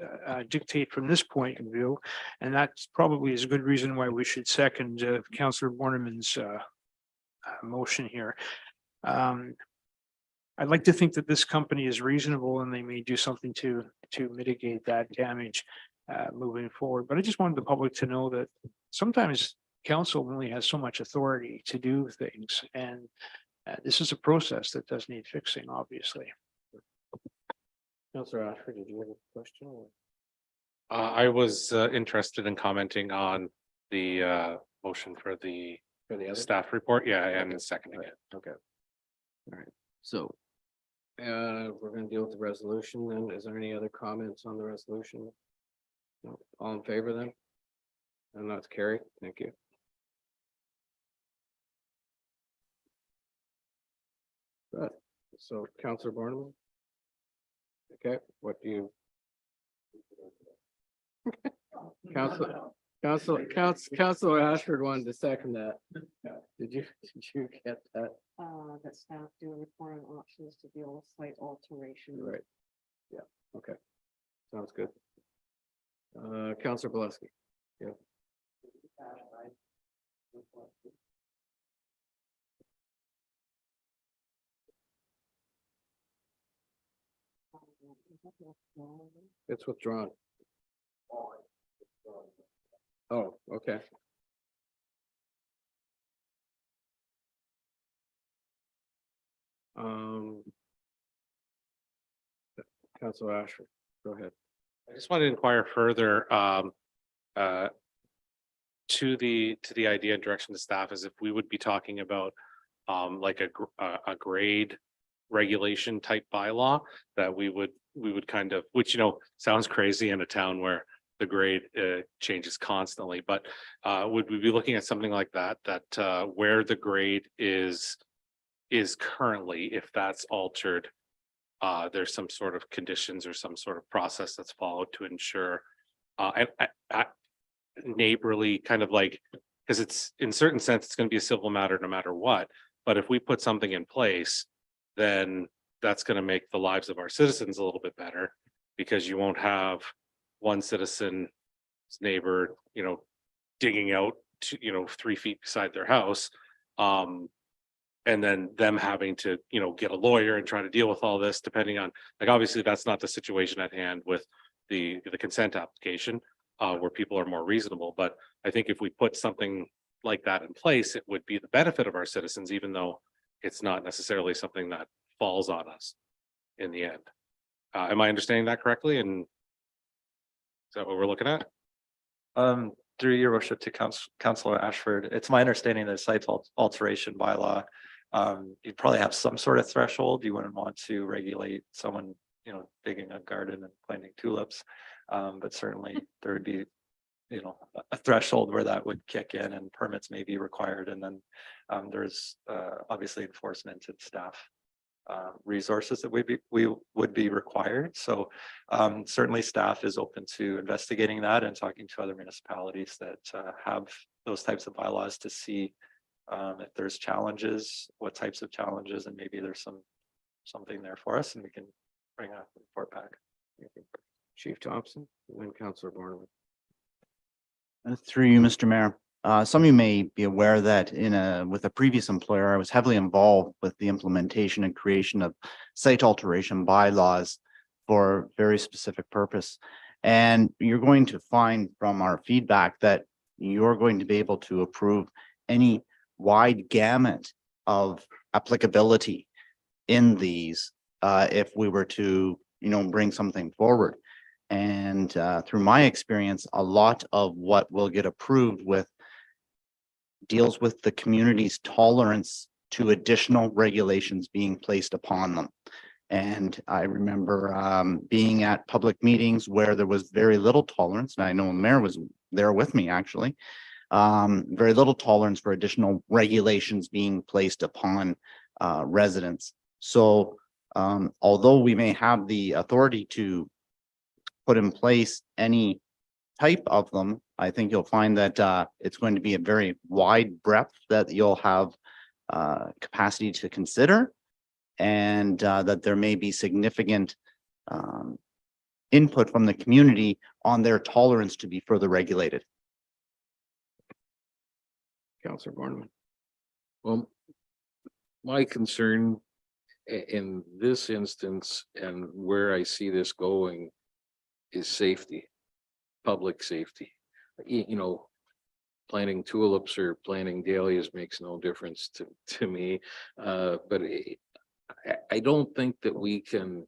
Speaker 2: dictate from this point of view. And that's probably is a good reason why we should second Councillor Borneman's motion here. I'd like to think that this company is reasonable and they may do something to mitigate that damage moving forward. But I just wanted the public to know that sometimes council only has so much authority to do things, and this is a process that does need fixing, obviously.
Speaker 1: Councillor Ashford, did you have a question? Or-
Speaker 11: I was interested in commenting on the motion for the
Speaker 1: For the other?
Speaker 11: staff report, yeah, and seconding it.
Speaker 1: Okay. All right, so. We're gonna deal with the resolution then. Is there any other comments on the resolution? No. All in favor then? And that's carried. Thank you. Good. So Councillor Barnum. Okay, what do you? Councillor Ashford wanted to second that. Did you get that?
Speaker 3: That staff do a report on options to deal with site alteration.
Speaker 1: Right. Yeah, okay. Sounds good. Councillor Bileski. Yeah. It's withdrawn. Oh, okay. Councillor Ashford, go ahead.
Speaker 11: I just wanted to inquire further to the idea and direction to staff as if we would be talking about like a grade regulation type bylaw that we would kind of, which, you know, sounds crazy in a town where the grade changes constantly, but would we be looking at something like that, where the grade is currently, if that's altered, there's some sort of conditions or some sort of process that's followed to ensure neighborly kind of like, because it's in certain sense, it's going to be a civil matter no matter what. But if we put something in place, then that's going to make the lives of our citizens a little bit better, because you won't have one citizen's neighbor, you know, digging out, 3 feet beside their house. And then them having to, get a lawyer and try to deal with all this, depending on, like, obviously that's not the situation at hand with the consent application, where people are more reasonable. But I think if we put something like that in place, it would be the benefit of our citizens, even though it's not necessarily something that falls on us in the end. Am I understanding that correctly? And is that what we're looking at?
Speaker 4: Through your worship to Councillor Ashford, it's my understanding that site alteration bylaw, you'd probably have some sort of threshold. You wouldn't want to regulate someone, digging a garden and planting tulips. But certainly there would be, a threshold where that would kick in and permits may be required. And then there's obviously enforcement and staff resources that we would be required. So certainly staff is open to investigating that and talking to other municipalities that have those types of bylaws to see if there's challenges, what types of challenges, and maybe there's something there for us, and we can bring a report back.
Speaker 1: Chief Thompson, and then Councillor Barnum.
Speaker 17: Through you, Mr. Mayor. Some of you may be aware that with a previous employer, I was heavily involved with the implementation and creation of site alteration bylaws for very specific purpose. And you're going to find from our feedback that you're going to be able to approve any wide gamut of applicability in these if we were to, bring something forward. And through my experience, a lot of what will get approved deals with the community's tolerance to additional regulations being placed upon them. And I remember being at public meetings where there was very little tolerance, and I know the mayor was there with me actually, very little tolerance for additional regulations being placed upon residents. So although we may have the authority to put in place any type of them, I think you'll find that it's going to be a very wide breadth that you'll have capacity to consider. and that there may be significant input from the community on their tolerance to be further regulated.
Speaker 1: Councillor Borneman.
Speaker 14: Well, my concern in this instance and where I see this going is safety, public safety. You know, planting tulips or planting dahlias makes no difference to me. But I don't think that we can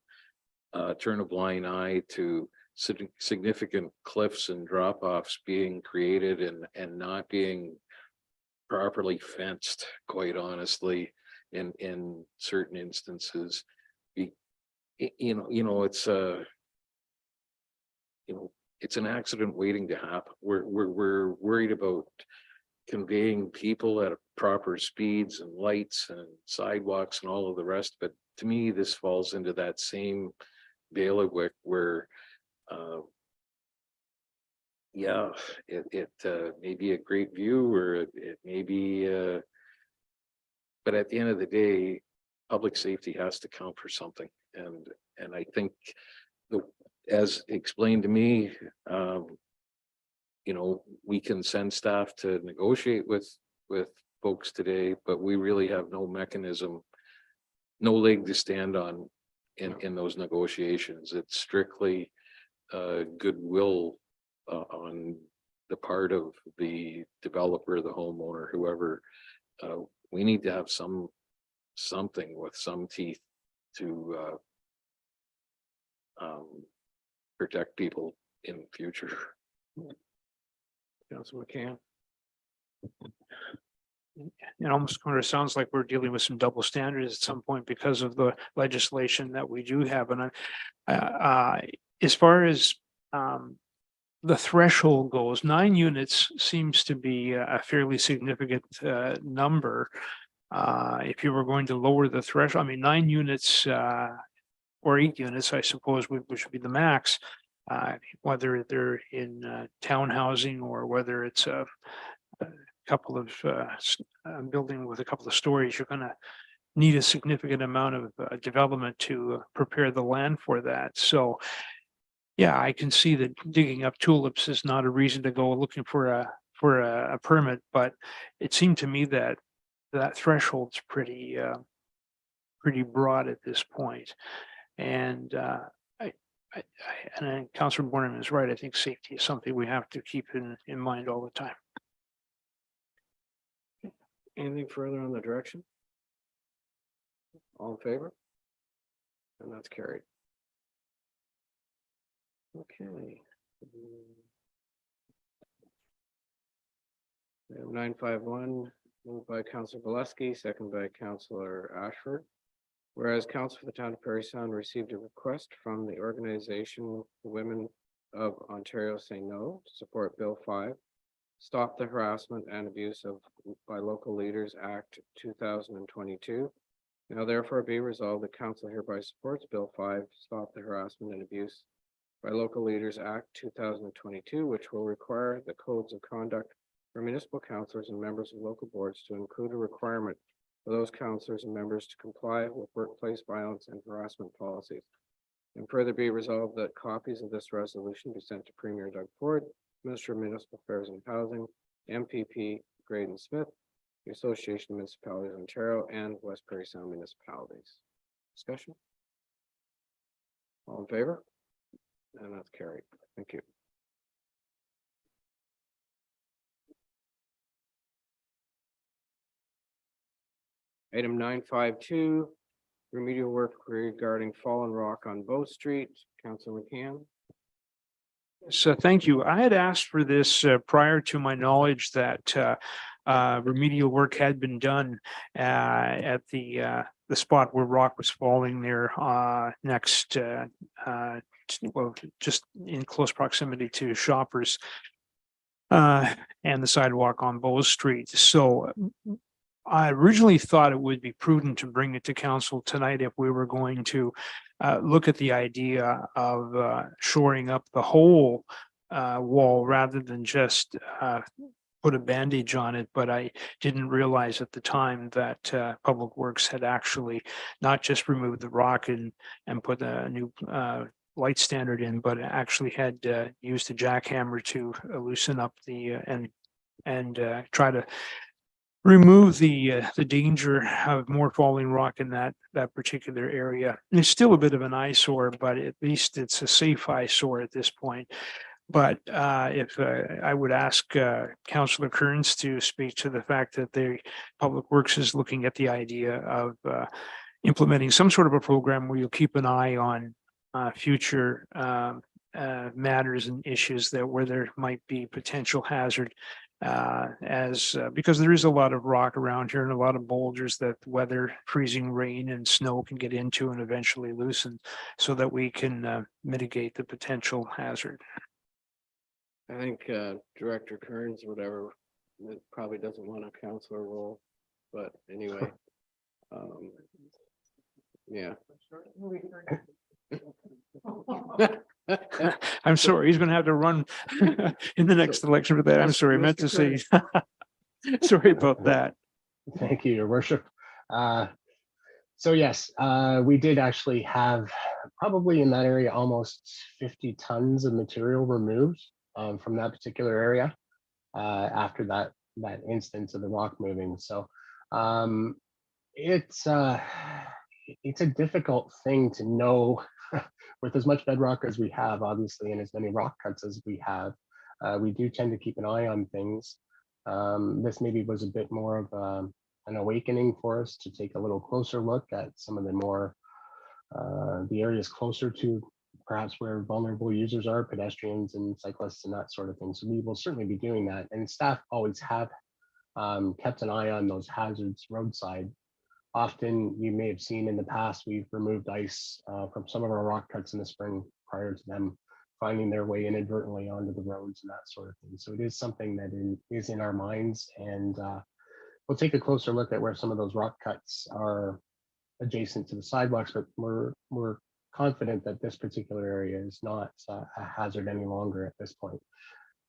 Speaker 14: turn a blind eye to significant cliffs and drop-offs being created and not being properly fenced, quite honestly, in certain instances. It's it's an accident waiting to happen. We're worried about conveying people at proper speeds and lights and sidewalks and all of the rest. But to me, this falls into that same bailiwick where it may be a great view, or it may be but at the end of the day, public safety has to count for something. And I think as explained to me, we can send staff to negotiate with folks today, but we really have no mechanism, no leg to stand on in those negotiations. It's strictly goodwill on the part of the developer, the homeowner, whoever. We need to have something with some teeth to protect people in the future.
Speaker 1: Councillor McCann.
Speaker 2: It almost kind of sounds like we're dealing with some double standards at some point because of the legislation that we do have. And as far as the threshold goes, 9 units seems to be a fairly significant number. If you were going to lower the threshold, I mean, 9 units or 8 units, I suppose, which would be the max, whether they're in town housing or whether it's a couple of building with a couple of stories, you're going to need a significant amount of development to prepare the land for that. So yeah, I can see that digging up tulips is not a reason to go looking for a permit, but it seemed to me that that threshold's pretty broad at this point. And and Councillor Borneman is right. I think safety is something we have to keep in mind all the time.
Speaker 1: Anything further on the direction? All in favor? And that's carried. Okay. We have 951, moved by Councillor Valesky, second by Councillor Ashford. Whereas Council for the Town of Parry Sound received a request from the organization Women of Ontario Say No to support Bill 5, Stop the Harassment and Abuse by Local Leaders Act 2022. Now therefore be resolved that Council hereby supports Bill 5, Stop the Harassment and Abuse by Local Leaders Act 2022, which will require the codes of conduct for municipal councillors and members of local boards to include a requirement for those councillors and members to comply with workplace violence and harassment policies. And further be resolved that copies of this resolution be sent to Premier Doug Ford, Minister of Municipal Affairs and Housing, MPP Graydon Smith, the Association of Municipalities of Ontario, and West Parry Sound municipalities. Discussion? All in favor? And that's carried. Thank you. Item 952, remedial work regarding fallen rock on Bow Street. Councilor McCann.
Speaker 2: So thank you. I had asked for this prior to my knowledge that remedial work had been done at the spot where rock was falling there next well, just in close proximity to Shoppers and the sidewalk on Bow Street. So I originally thought it would be prudent to bring it to council tonight if we were going to look at the idea of shoring up the whole wall rather than just put a bandage on it, but I didn't realize at the time that Public Works had actually not just removed the rock and put a new light standard in, but actually had used a jackhammer to loosen up the and try to remove the danger of more falling rock in that particular area. It's still a bit of an eyesore, but at least it's a safe eyesore at this point. But if I would ask Councillor Kearns to speak to the fact that the Public Works is looking at the idea of implementing some sort of a program where you'll keep an eye on future matters and issues that where there might be potential hazard because there is a lot of rock around here and a lot of boulders that weather, freezing rain and snow can get into and eventually loosen, so that we can mitigate the potential hazard.
Speaker 1: I think Director Kearns, whatever, probably doesn't want a counselor role, but anyway. Yeah.
Speaker 2: I'm sorry, he's gonna have to run in the next election for that. I'm sorry, I meant to say. Sorry about that.
Speaker 16: Thank you, Your Worship. So yes, we did actually have probably in that area almost 50 tons of material removed from that particular area after that instance of the rock moving. So it's a difficult thing to know with as much bedrock as we have, obviously, and as many rock cuts as we have. We do tend to keep an eye on things. This maybe was a bit more of an awakening for us to take a little closer look at some of the more the areas closer to perhaps where vulnerable users are, pedestrians and cyclists and that sort of thing. So we will certainly be doing that, and staff always have kept an eye on those hazards roadside. Often you may have seen in the past, we've removed ice from some of our rock cuts in the spring prior to them finding their way inadvertently onto the roads and that sort of thing. So it is something that is in our minds, and we'll take a closer look at where some of those rock cuts are adjacent to the sidewalks, but we're confident that this particular area is not a hazard any longer at this point.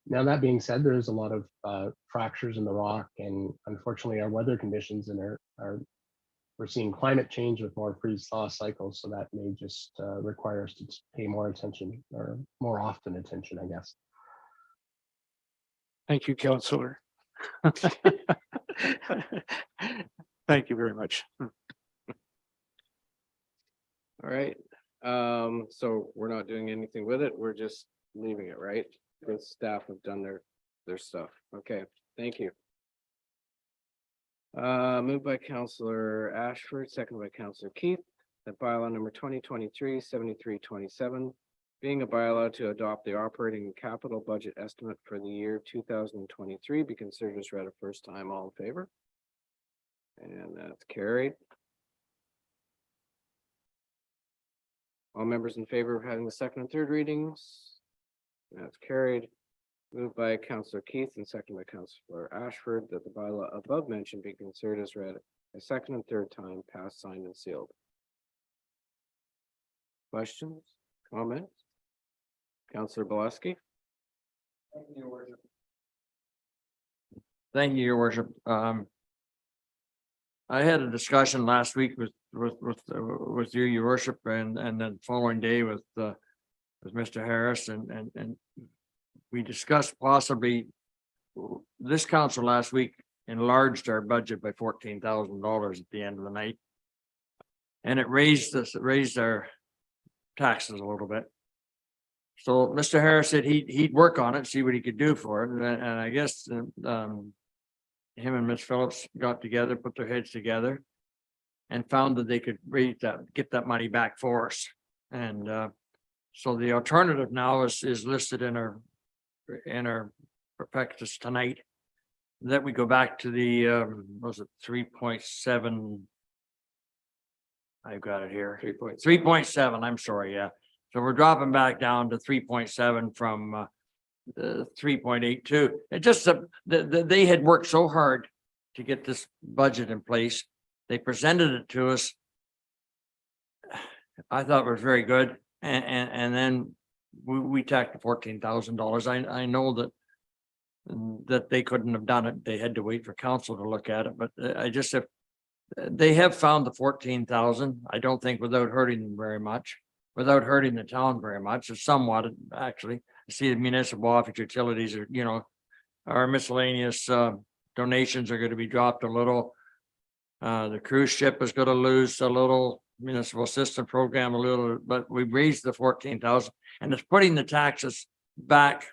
Speaker 16: Now, that being said, there is a lot of fractures in the rock, and unfortunately our weather conditions we're seeing climate change with more freeze-thaw cycles, so that may just require us to pay more attention, or more often attention, I guess.
Speaker 2: Thank you, Councillor. Thank you very much.
Speaker 1: All right. So we're not doing anything with it. We're just leaving it, right? The staff have done their stuff. Okay, thank you. Moved by Councillor Ashford, second by Councillor Keith, that bylaw number 2023-7327, being a bylaw to adopt the operating and capital budget estimate for the year 2023, be considered as read a first time. All in favor? And that's carried. All members in favor of having the second and third readings? That's carried. Moved by Councillor Keith and second by Councillor Ashford, that the bylaw above mentioned be considered as read a second and third time, passed, signed, and sealed. Questions, comments? Councillor Boleski.
Speaker 15: Thank you, Your Worship. I had a discussion last week with you, Your Worship, and then following day with Mr. Harris, and we discussed possibly this council last week enlarged our budget by $14,000 at the end of the night, and it raised our taxes a little bit. So Mr. Harris said he'd work on it, see what he could do for it, and I guess him and Ms. Phillips got together, put their heads together, and found that they could get that money back for us. And so the alternative now is listed in our prospectus tonight, that we go back to the was it 3.7? I've got it here. 3.7. I'm sorry. Yeah. So we're dropping back down to 3.7 from 3.82. It just they had worked so hard to get this budget in place. They presented it to us. I thought it was very good, and then we tacked $14,000. I know that and that they couldn't have done it. They had to wait for council to look at it, but I just have. They have found the 14,000, I don't think without hurting them very much, without hurting the town very much, it's somewhat actually. I see the municipal office utilities are, you know, our miscellaneous donations are going to be dropped a little. The cruise ship is going to lose a little, municipal assistance program a little, but we raised the 14,000 and it's putting the taxes back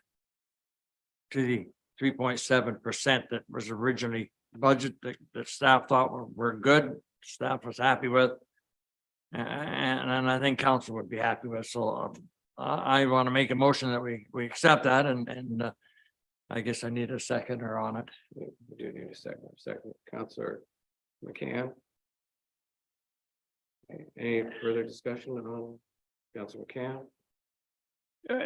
Speaker 15: to the 3.7% that was originally budget that staff thought were good, staff was happy with. And I think council would be happy with, so I want to make a motion that we accept that and I guess I need a seconder on it.
Speaker 1: We do need a second, Councillor McCann. Any further discussion on Councillor McCann?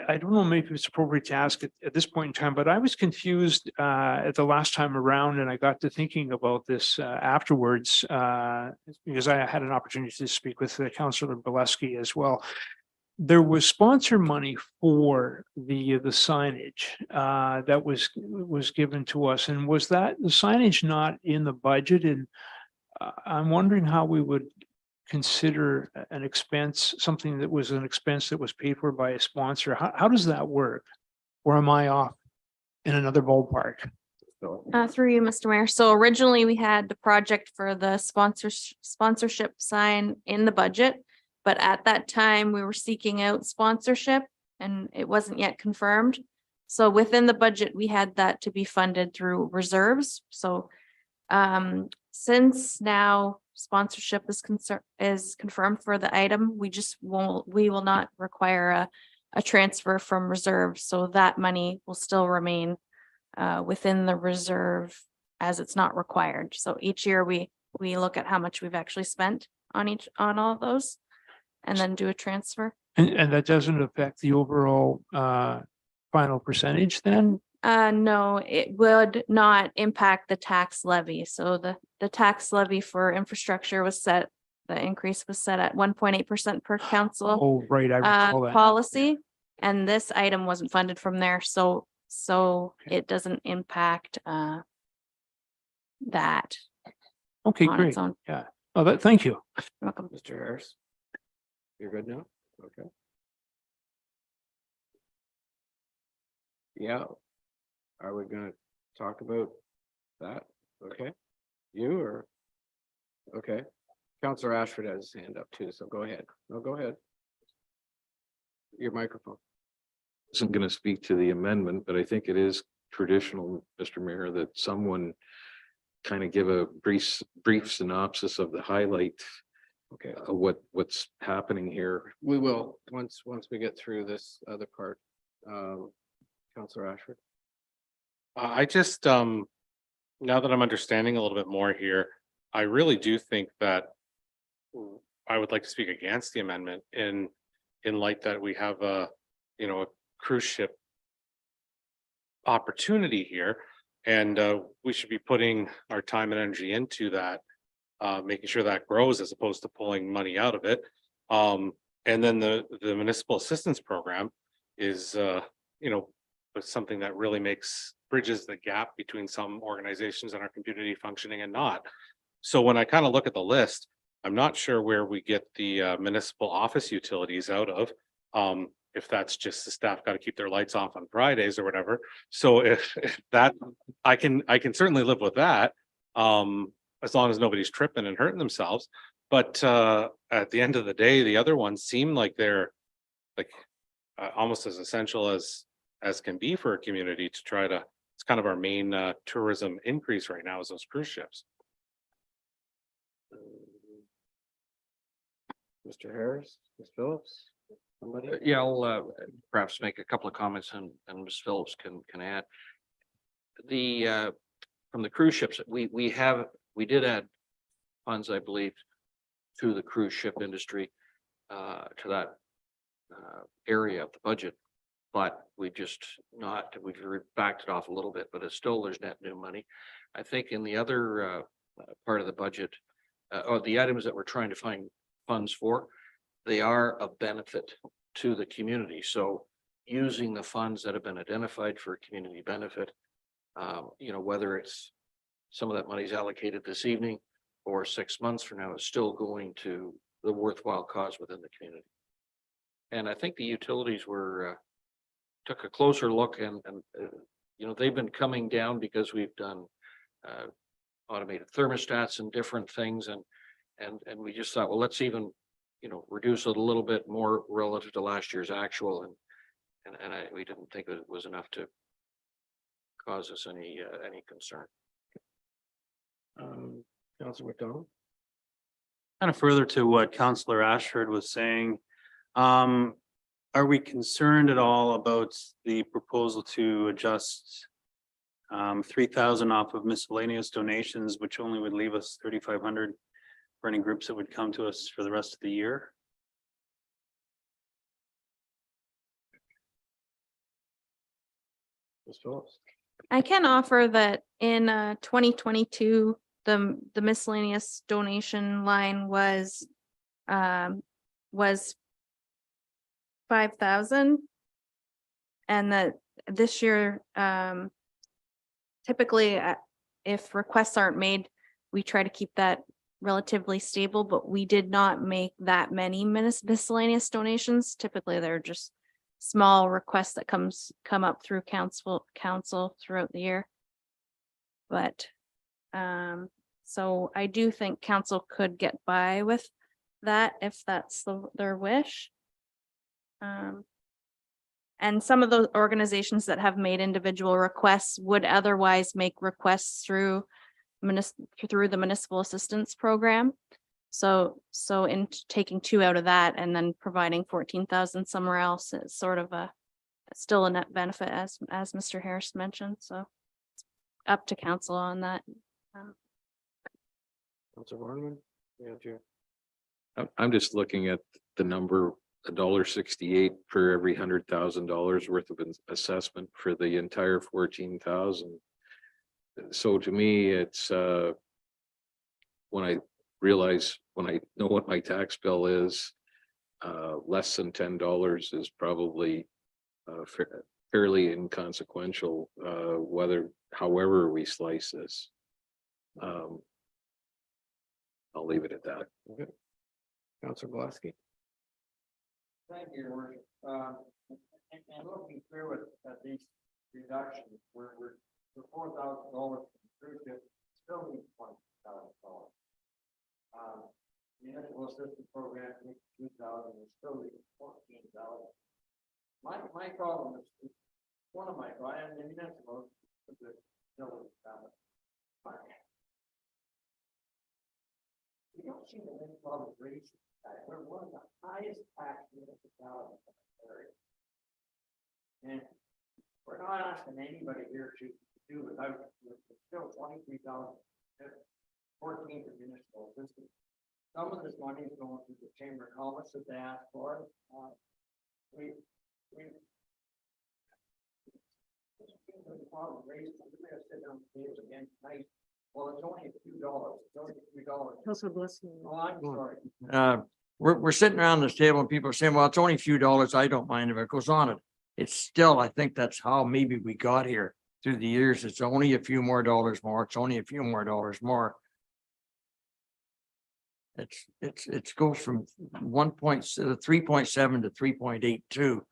Speaker 2: I don't know, maybe it's appropriate to ask at this point in time, but I was confused at the last time around and I got to thinking about this afterwards because I had an opportunity to speak with Councillor Bileski as well. There was sponsor money for the signage that was given to us, and was that the signage not in the budget? And I'm wondering how we would consider an expense, something that was an expense that was paid for by a sponsor. How does that work? Or am I off in another ballpark?
Speaker 18: Through you, Mr. Mayor. So originally we had the project for the sponsorship sign in the budget, but at that time we were seeking out sponsorship and it wasn't yet confirmed. So within the budget, we had that to be funded through reserves. So since now sponsorship is confirmed for the item, we will not require a transfer from reserve. So that money will still remain within the reserve as it's not required. So each year we look at how much we've actually spent on all of those and then do a transfer.
Speaker 2: And that doesn't affect the overall final percentage then?
Speaker 18: No, it would not impact the tax levy. So the tax levy for infrastructure was set, the increase was set at 1.8% per council.
Speaker 2: Oh, right, I recall that.
Speaker 18: Policy. And this item wasn't funded from there. So it doesn't impact that.
Speaker 2: Okay,
Speaker 18: on
Speaker 2: great.
Speaker 18: its own.
Speaker 2: Yeah. Oh, thank you.
Speaker 18: You're welcome.
Speaker 1: Mr. Harris? You're good now? Okay. Yeah. Are we gonna talk about that? Okay. You or? Okay. Councillor Ashford has his hand up too, so go ahead. No, go ahead. Your microphone.
Speaker 14: Isn't going to speak to the amendment, but I think it is traditional, Mr. Mayor, that someone kind of give a brief synopsis of the highlight
Speaker 1: Okay,
Speaker 14: of what's happening here.
Speaker 1: we will, once we get through this other part. Councillor Ashford?
Speaker 11: I just, now that I'm understanding a little bit more here, I really do think that I would like to speak against the amendment in light that we have a cruise ship opportunity here. And we should be putting our time and energy into that, making sure that grows as opposed to pulling money out of it. And then the municipal assistance program is, something that really bridges the gap between some organizations in our community functioning and not. So when I kind of look at the list, I'm not sure where we get the municipal office utilities out of. If that's just the staff got to keep their lights off on Fridays or whatever. So if that, I can certainly live with that. As long as nobody's tripping and hurting themselves. But at the end of the day, the other ones seem like they're almost as essential as can be for a community to try to, it's kind of our main tourism increase right now is those cruise ships.
Speaker 1: Mr. Harris, Ms. Phillips? Somebody?
Speaker 9: Yeah, I'll perhaps make a couple of comments and Ms. Phillips can add. From the cruise ships, we did add funds, I believe, to the cruise ship industry, to that area of the budget. But we've backed it off a little bit, but it's still, there's net new money. I think in the other part of the budget, or the items that we're trying to find funds for, they are of benefit to the community. So using the funds that have been identified for community benefit You know, whether it's some of that money is allocated this evening or 6 months from now, it's still going to the worthwhile cause within the community. And I think the utilities were, took a closer look and, you know, they've been coming down because we've done automated thermostats and different things. And we just thought, well, let's even, you know, reduce it a little bit more relative to last year's actual. We didn't think that it was enough to cause us any concern.
Speaker 1: Councilor McDonald?
Speaker 10: Kind of further to what Councillor Ashford was saying. Are we concerned at all about the proposal to adjust 3,000 off of miscellaneous donations, which only would leave us 3,500 for any groups that would come to us for the rest of the year?
Speaker 1: Ms. Phillips?
Speaker 18: I can offer that in 2022, the miscellaneous donation line was 5,000. And that this year, typically, if requests aren't made, we try to keep that relatively stable, but we did not make that many miscellaneous donations. Typically, they're just small requests that come up through council throughout the year. But so I do think council could get by with that if that's their wish. And some of those organizations that have made individual requests would otherwise make requests through the municipal assistance program. So in taking 2 out of that and then providing 14,000 somewhere else, it's sort of still a net benefit as Mr. Harris mentioned. So it's up to council on that.
Speaker 1: Councilor Waterman? Yeah,
Speaker 14: I'm just looking at the number, $1.68 for every $100,000 worth of assessment for the entire 14,000. So to me, it's when I know what my tax bill is, less than $10 is probably fairly inconsequential, however we slice this. I'll leave it at that.
Speaker 1: Okay. Councilor Blaski?
Speaker 15: Thank you, Your Worship. And looking through it at these reductions, we're for $4,000 from cruise ship, still need $20,000. Municipal assistance program, $2,000, is still need $14,000. My problem is one of my clients, and municipal, is the building. We don't seem to have any problem raising that. We're one of the highest tax municipalities in the area. And we're not asking anybody here to do without, it's still 23,000, 14 for municipal assistance. Some of this money is going to the Chamber of Commerce that they asked for. We problem raised, I'm gonna sit down the table again tonight. Well, it's only $2. It's only $3.
Speaker 3: Councilor Blaski.
Speaker 15: Oh, I'm sorry.
Speaker 17: We're sitting around this table and people are saying, well, it's only a few dollars. I don't mind if it goes on it. It's still, I think that's how maybe we got here through the years. It's only a few more dollars more. It's only a few more dollars more. It goes from 3.7 to 3.82.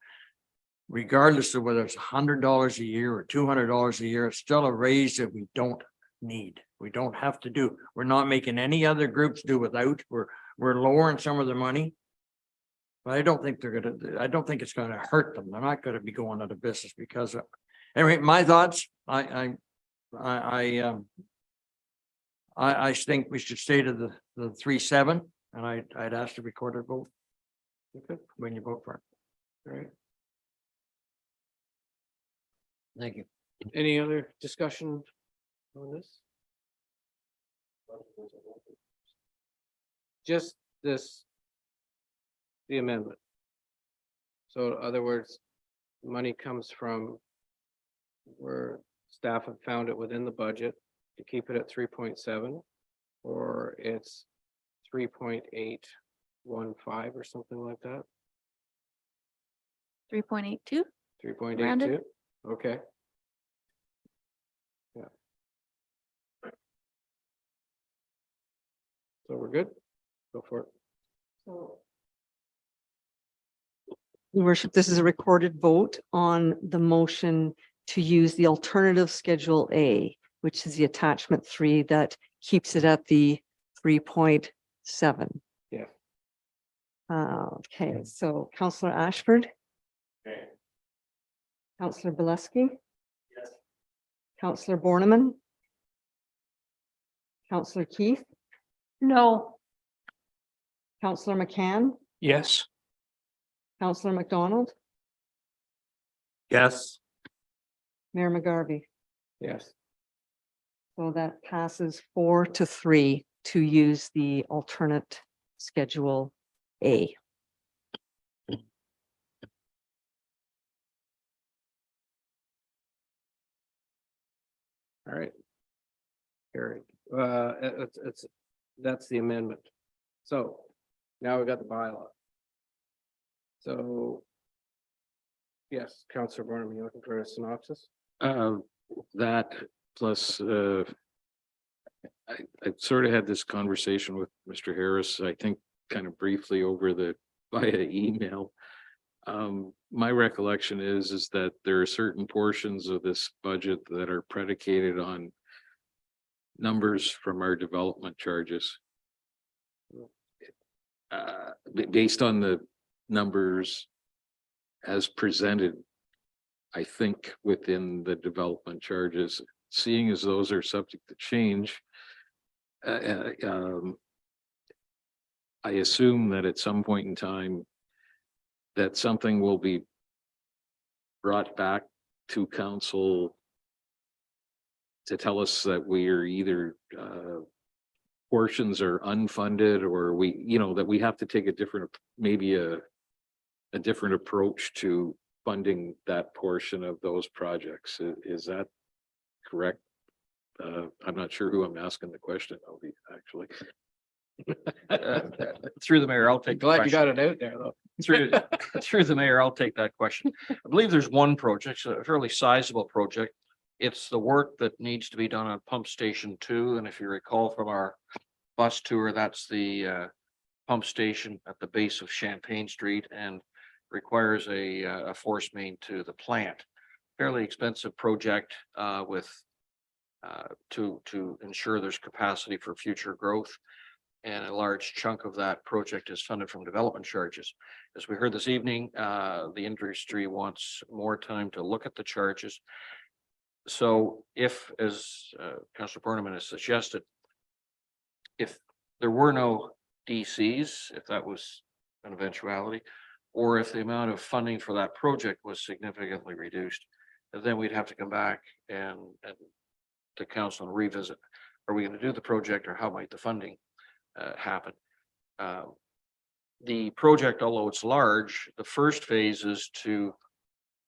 Speaker 17: Regardless of whether it's $100 a year or $200 a year, it's still a raise that we don't need. We don't have to do. We're not making any other groups do without. We're lowering some of the money. But I don't think it's gonna hurt them. They're not gonna be going out of business because of. Anyway, my thoughts, I think we should stay to the 3.7, and I'd ask to record a vote. Okay, when you vote for it.
Speaker 1: All right.
Speaker 17: Thank you.
Speaker 1: Any other discussion on this? Just this, the amendment. So in other words, money comes from where staff have found it within the budget to keep it at 3.7, or it's 3.815 or something like that.
Speaker 18: 3.82.
Speaker 1: 3.82. Okay. So we're good? Go for it.
Speaker 3: Your worship, this is a recorded vote on the motion to use the alternative Schedule A, which is the attachment 3 that keeps it at the 3.7.
Speaker 1: Yeah.
Speaker 3: Okay, so Councillor Ashford.
Speaker 10: Okay.
Speaker 3: Councillor Bileski.
Speaker 10: Yes.
Speaker 3: Councillor Borneman. Councillor Keith.
Speaker 12: No.
Speaker 3: Councillor McCann.
Speaker 2: Yes.
Speaker 3: Councillor McDonald.
Speaker 10: Yes.
Speaker 3: Mayor McGarvey.
Speaker 1: Yes.
Speaker 3: So that passes 4-3 to use the alternate Schedule A.
Speaker 1: All right. Carried. That's the amendment. So now we've got the bylaw. So. Yes, Councillor Barnum, you looking for a synopsis?
Speaker 14: That plus, I sort of had this conversation with Mr. Harris, I think kind of briefly via email. My recollection is that there are certain portions of this budget that are predicated on numbers from our development charges. Based on the numbers as presented, I think within the development charges, seeing as those are subject to change, I assume that at some point in time that something will be brought back to council to tell us that we are either portions are unfunded, or that we have to take a different, maybe a different approach to funding that portion of those projects. Is that correct? I'm not sure who I'm asking the question of, actually.
Speaker 9: Through the mayor, I'll take. the
Speaker 1: Glad you
Speaker 9: question.
Speaker 1: got it out there, though.
Speaker 9: Through the mayor, I'll take that question. I believe there's one project, a fairly sizable project. It's the work that needs to be done on pump station 2. And if you recall from our bus tour, that's the pump station at the base of Champagne Street and requires a force main to the plant. Fairly expensive project to ensure there's capacity for future growth. And a large chunk of that project is funded from development charges. As we heard this evening, the industry wants more time to look at the charges. So if, as Councillor Borneman has suggested, if there were no DCs, if that was an eventuality, or if the amount of funding for that project was significantly reduced, then we'd have to come back and to council and revisit. Are we going to do the project, or how might the funding happen? The project, although it's large, the first phase is to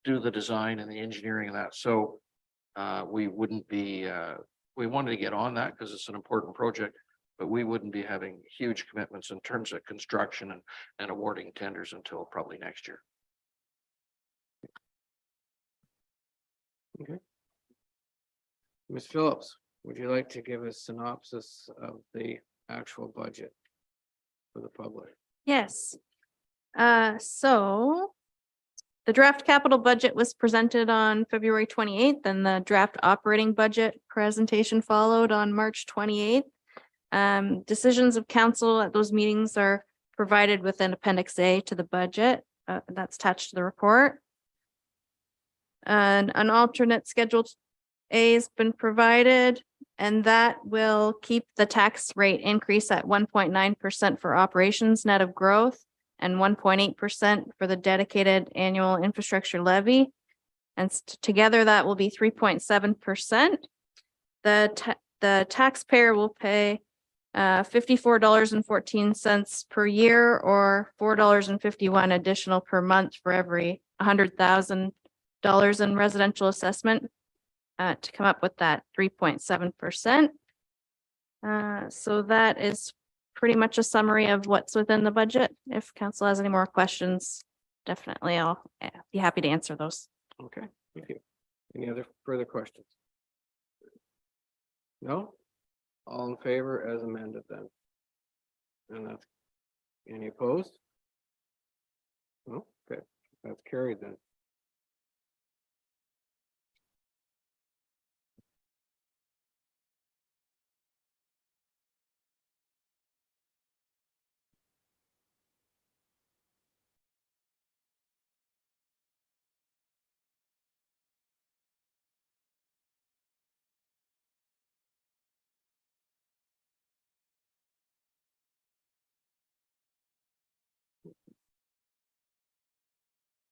Speaker 9: do the design and the engineering of that. So we wouldn't be, we wanted to get on that because it's an important project, but we wouldn't be having huge commitments in terms of construction and awarding tenders until probably next year.
Speaker 1: Okay. Ms. Phillips, would you like to give a synopsis of the actual budget for the public?
Speaker 18: Yes. So the draft capital budget was presented on February 28th, and the draft operating budget presentation followed on March 28th. Decisions of council at those meetings are provided within Appendix A to the budget. That's attached to the report. And an alternate Schedule A has been provided, and that will keep the tax rate increase at 1.9% for operations net of growth and 1.8% for the dedicated annual infrastructure levy. And together that will be 3.7%. The taxpayer will pay $54.14 per year, or $4.51 additional per month for every $100,000 in residential assessment to come up with that 3.7%. So that is pretty much a summary of what's within the budget. If council has any more questions, definitely I'll be happy to answer those.
Speaker 1: Okay, thank you. Any other further questions? No? All in favor as amended then? And that's, any opposed? No, okay, that's carried then.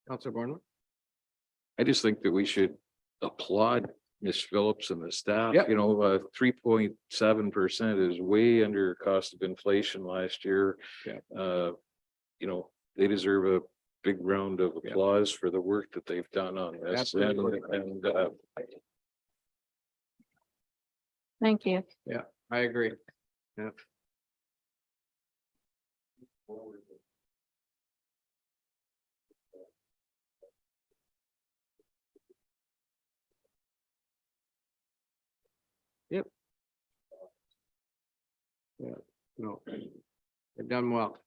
Speaker 1: Counselor Bornman?
Speaker 14: I just think that we should applaud Ms. Phillips and the staff.
Speaker 1: Yep.
Speaker 14: You know, 3.7% is way under cost of inflation last year.
Speaker 1: Yeah.
Speaker 14: You know, they deserve a big round of
Speaker 1: Yeah.
Speaker 14: applause for the work that they've done on this.
Speaker 1: Absolutely.
Speaker 14: And
Speaker 12: Thank you.
Speaker 1: I agree. Yeah. Yep. Yeah, no, they've done well.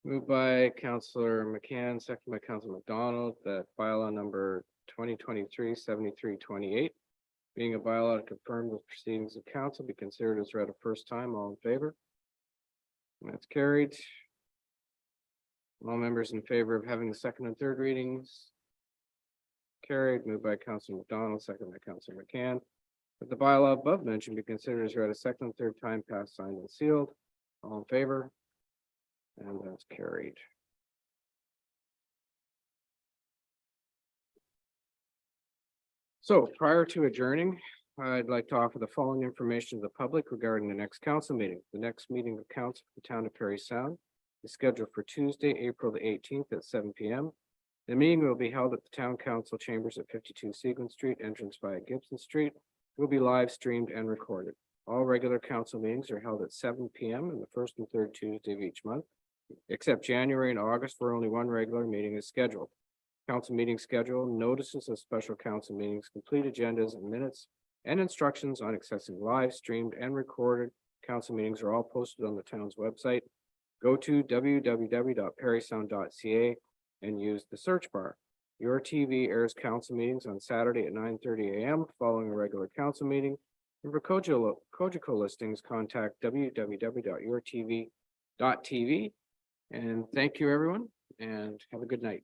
Speaker 1: Moved by Counselor McCann, second by Counselor McDonald, that bylaw number 2023-7328, being a bylaw to confirm the proceedings of council, be considered as read a first time. All in favor? And that's carried. All members in favor of having the second and third readings. Carried, moved by Counselor McDonald, second by Counselor McCann. That the bylaw above mentioned be considered as read a second and third time, passed, signed, and sealed. All in favor? And that's carried. So prior to adjourning, I'd like to offer the following information to the public regarding the next council meeting. The next meeting of council for the town of Parry Sound is scheduled for Tuesday, April the 18th at 7 p.m. The meeting will be held at the town council chambers at 52 Seguin Street, entrance via Gibson Street. It will be live streamed and recorded. All regular council meetings are held at 7 p.m. on the first and third Tuesday of each month, except January and August, where only one regular meeting is scheduled. Council meeting schedule, notices of special council meetings, complete agendas and minutes, and instructions on accessing live streamed and recorded council meetings are all posted on the town's website. Go to www.parrysound.ca and use the search bar. Your TV airs council meetings on Saturday at 9:30 a.m. following a regular council meeting. And for Cogeco listings, contact www.yourtv.tv. And thank you, everyone, and have a good night.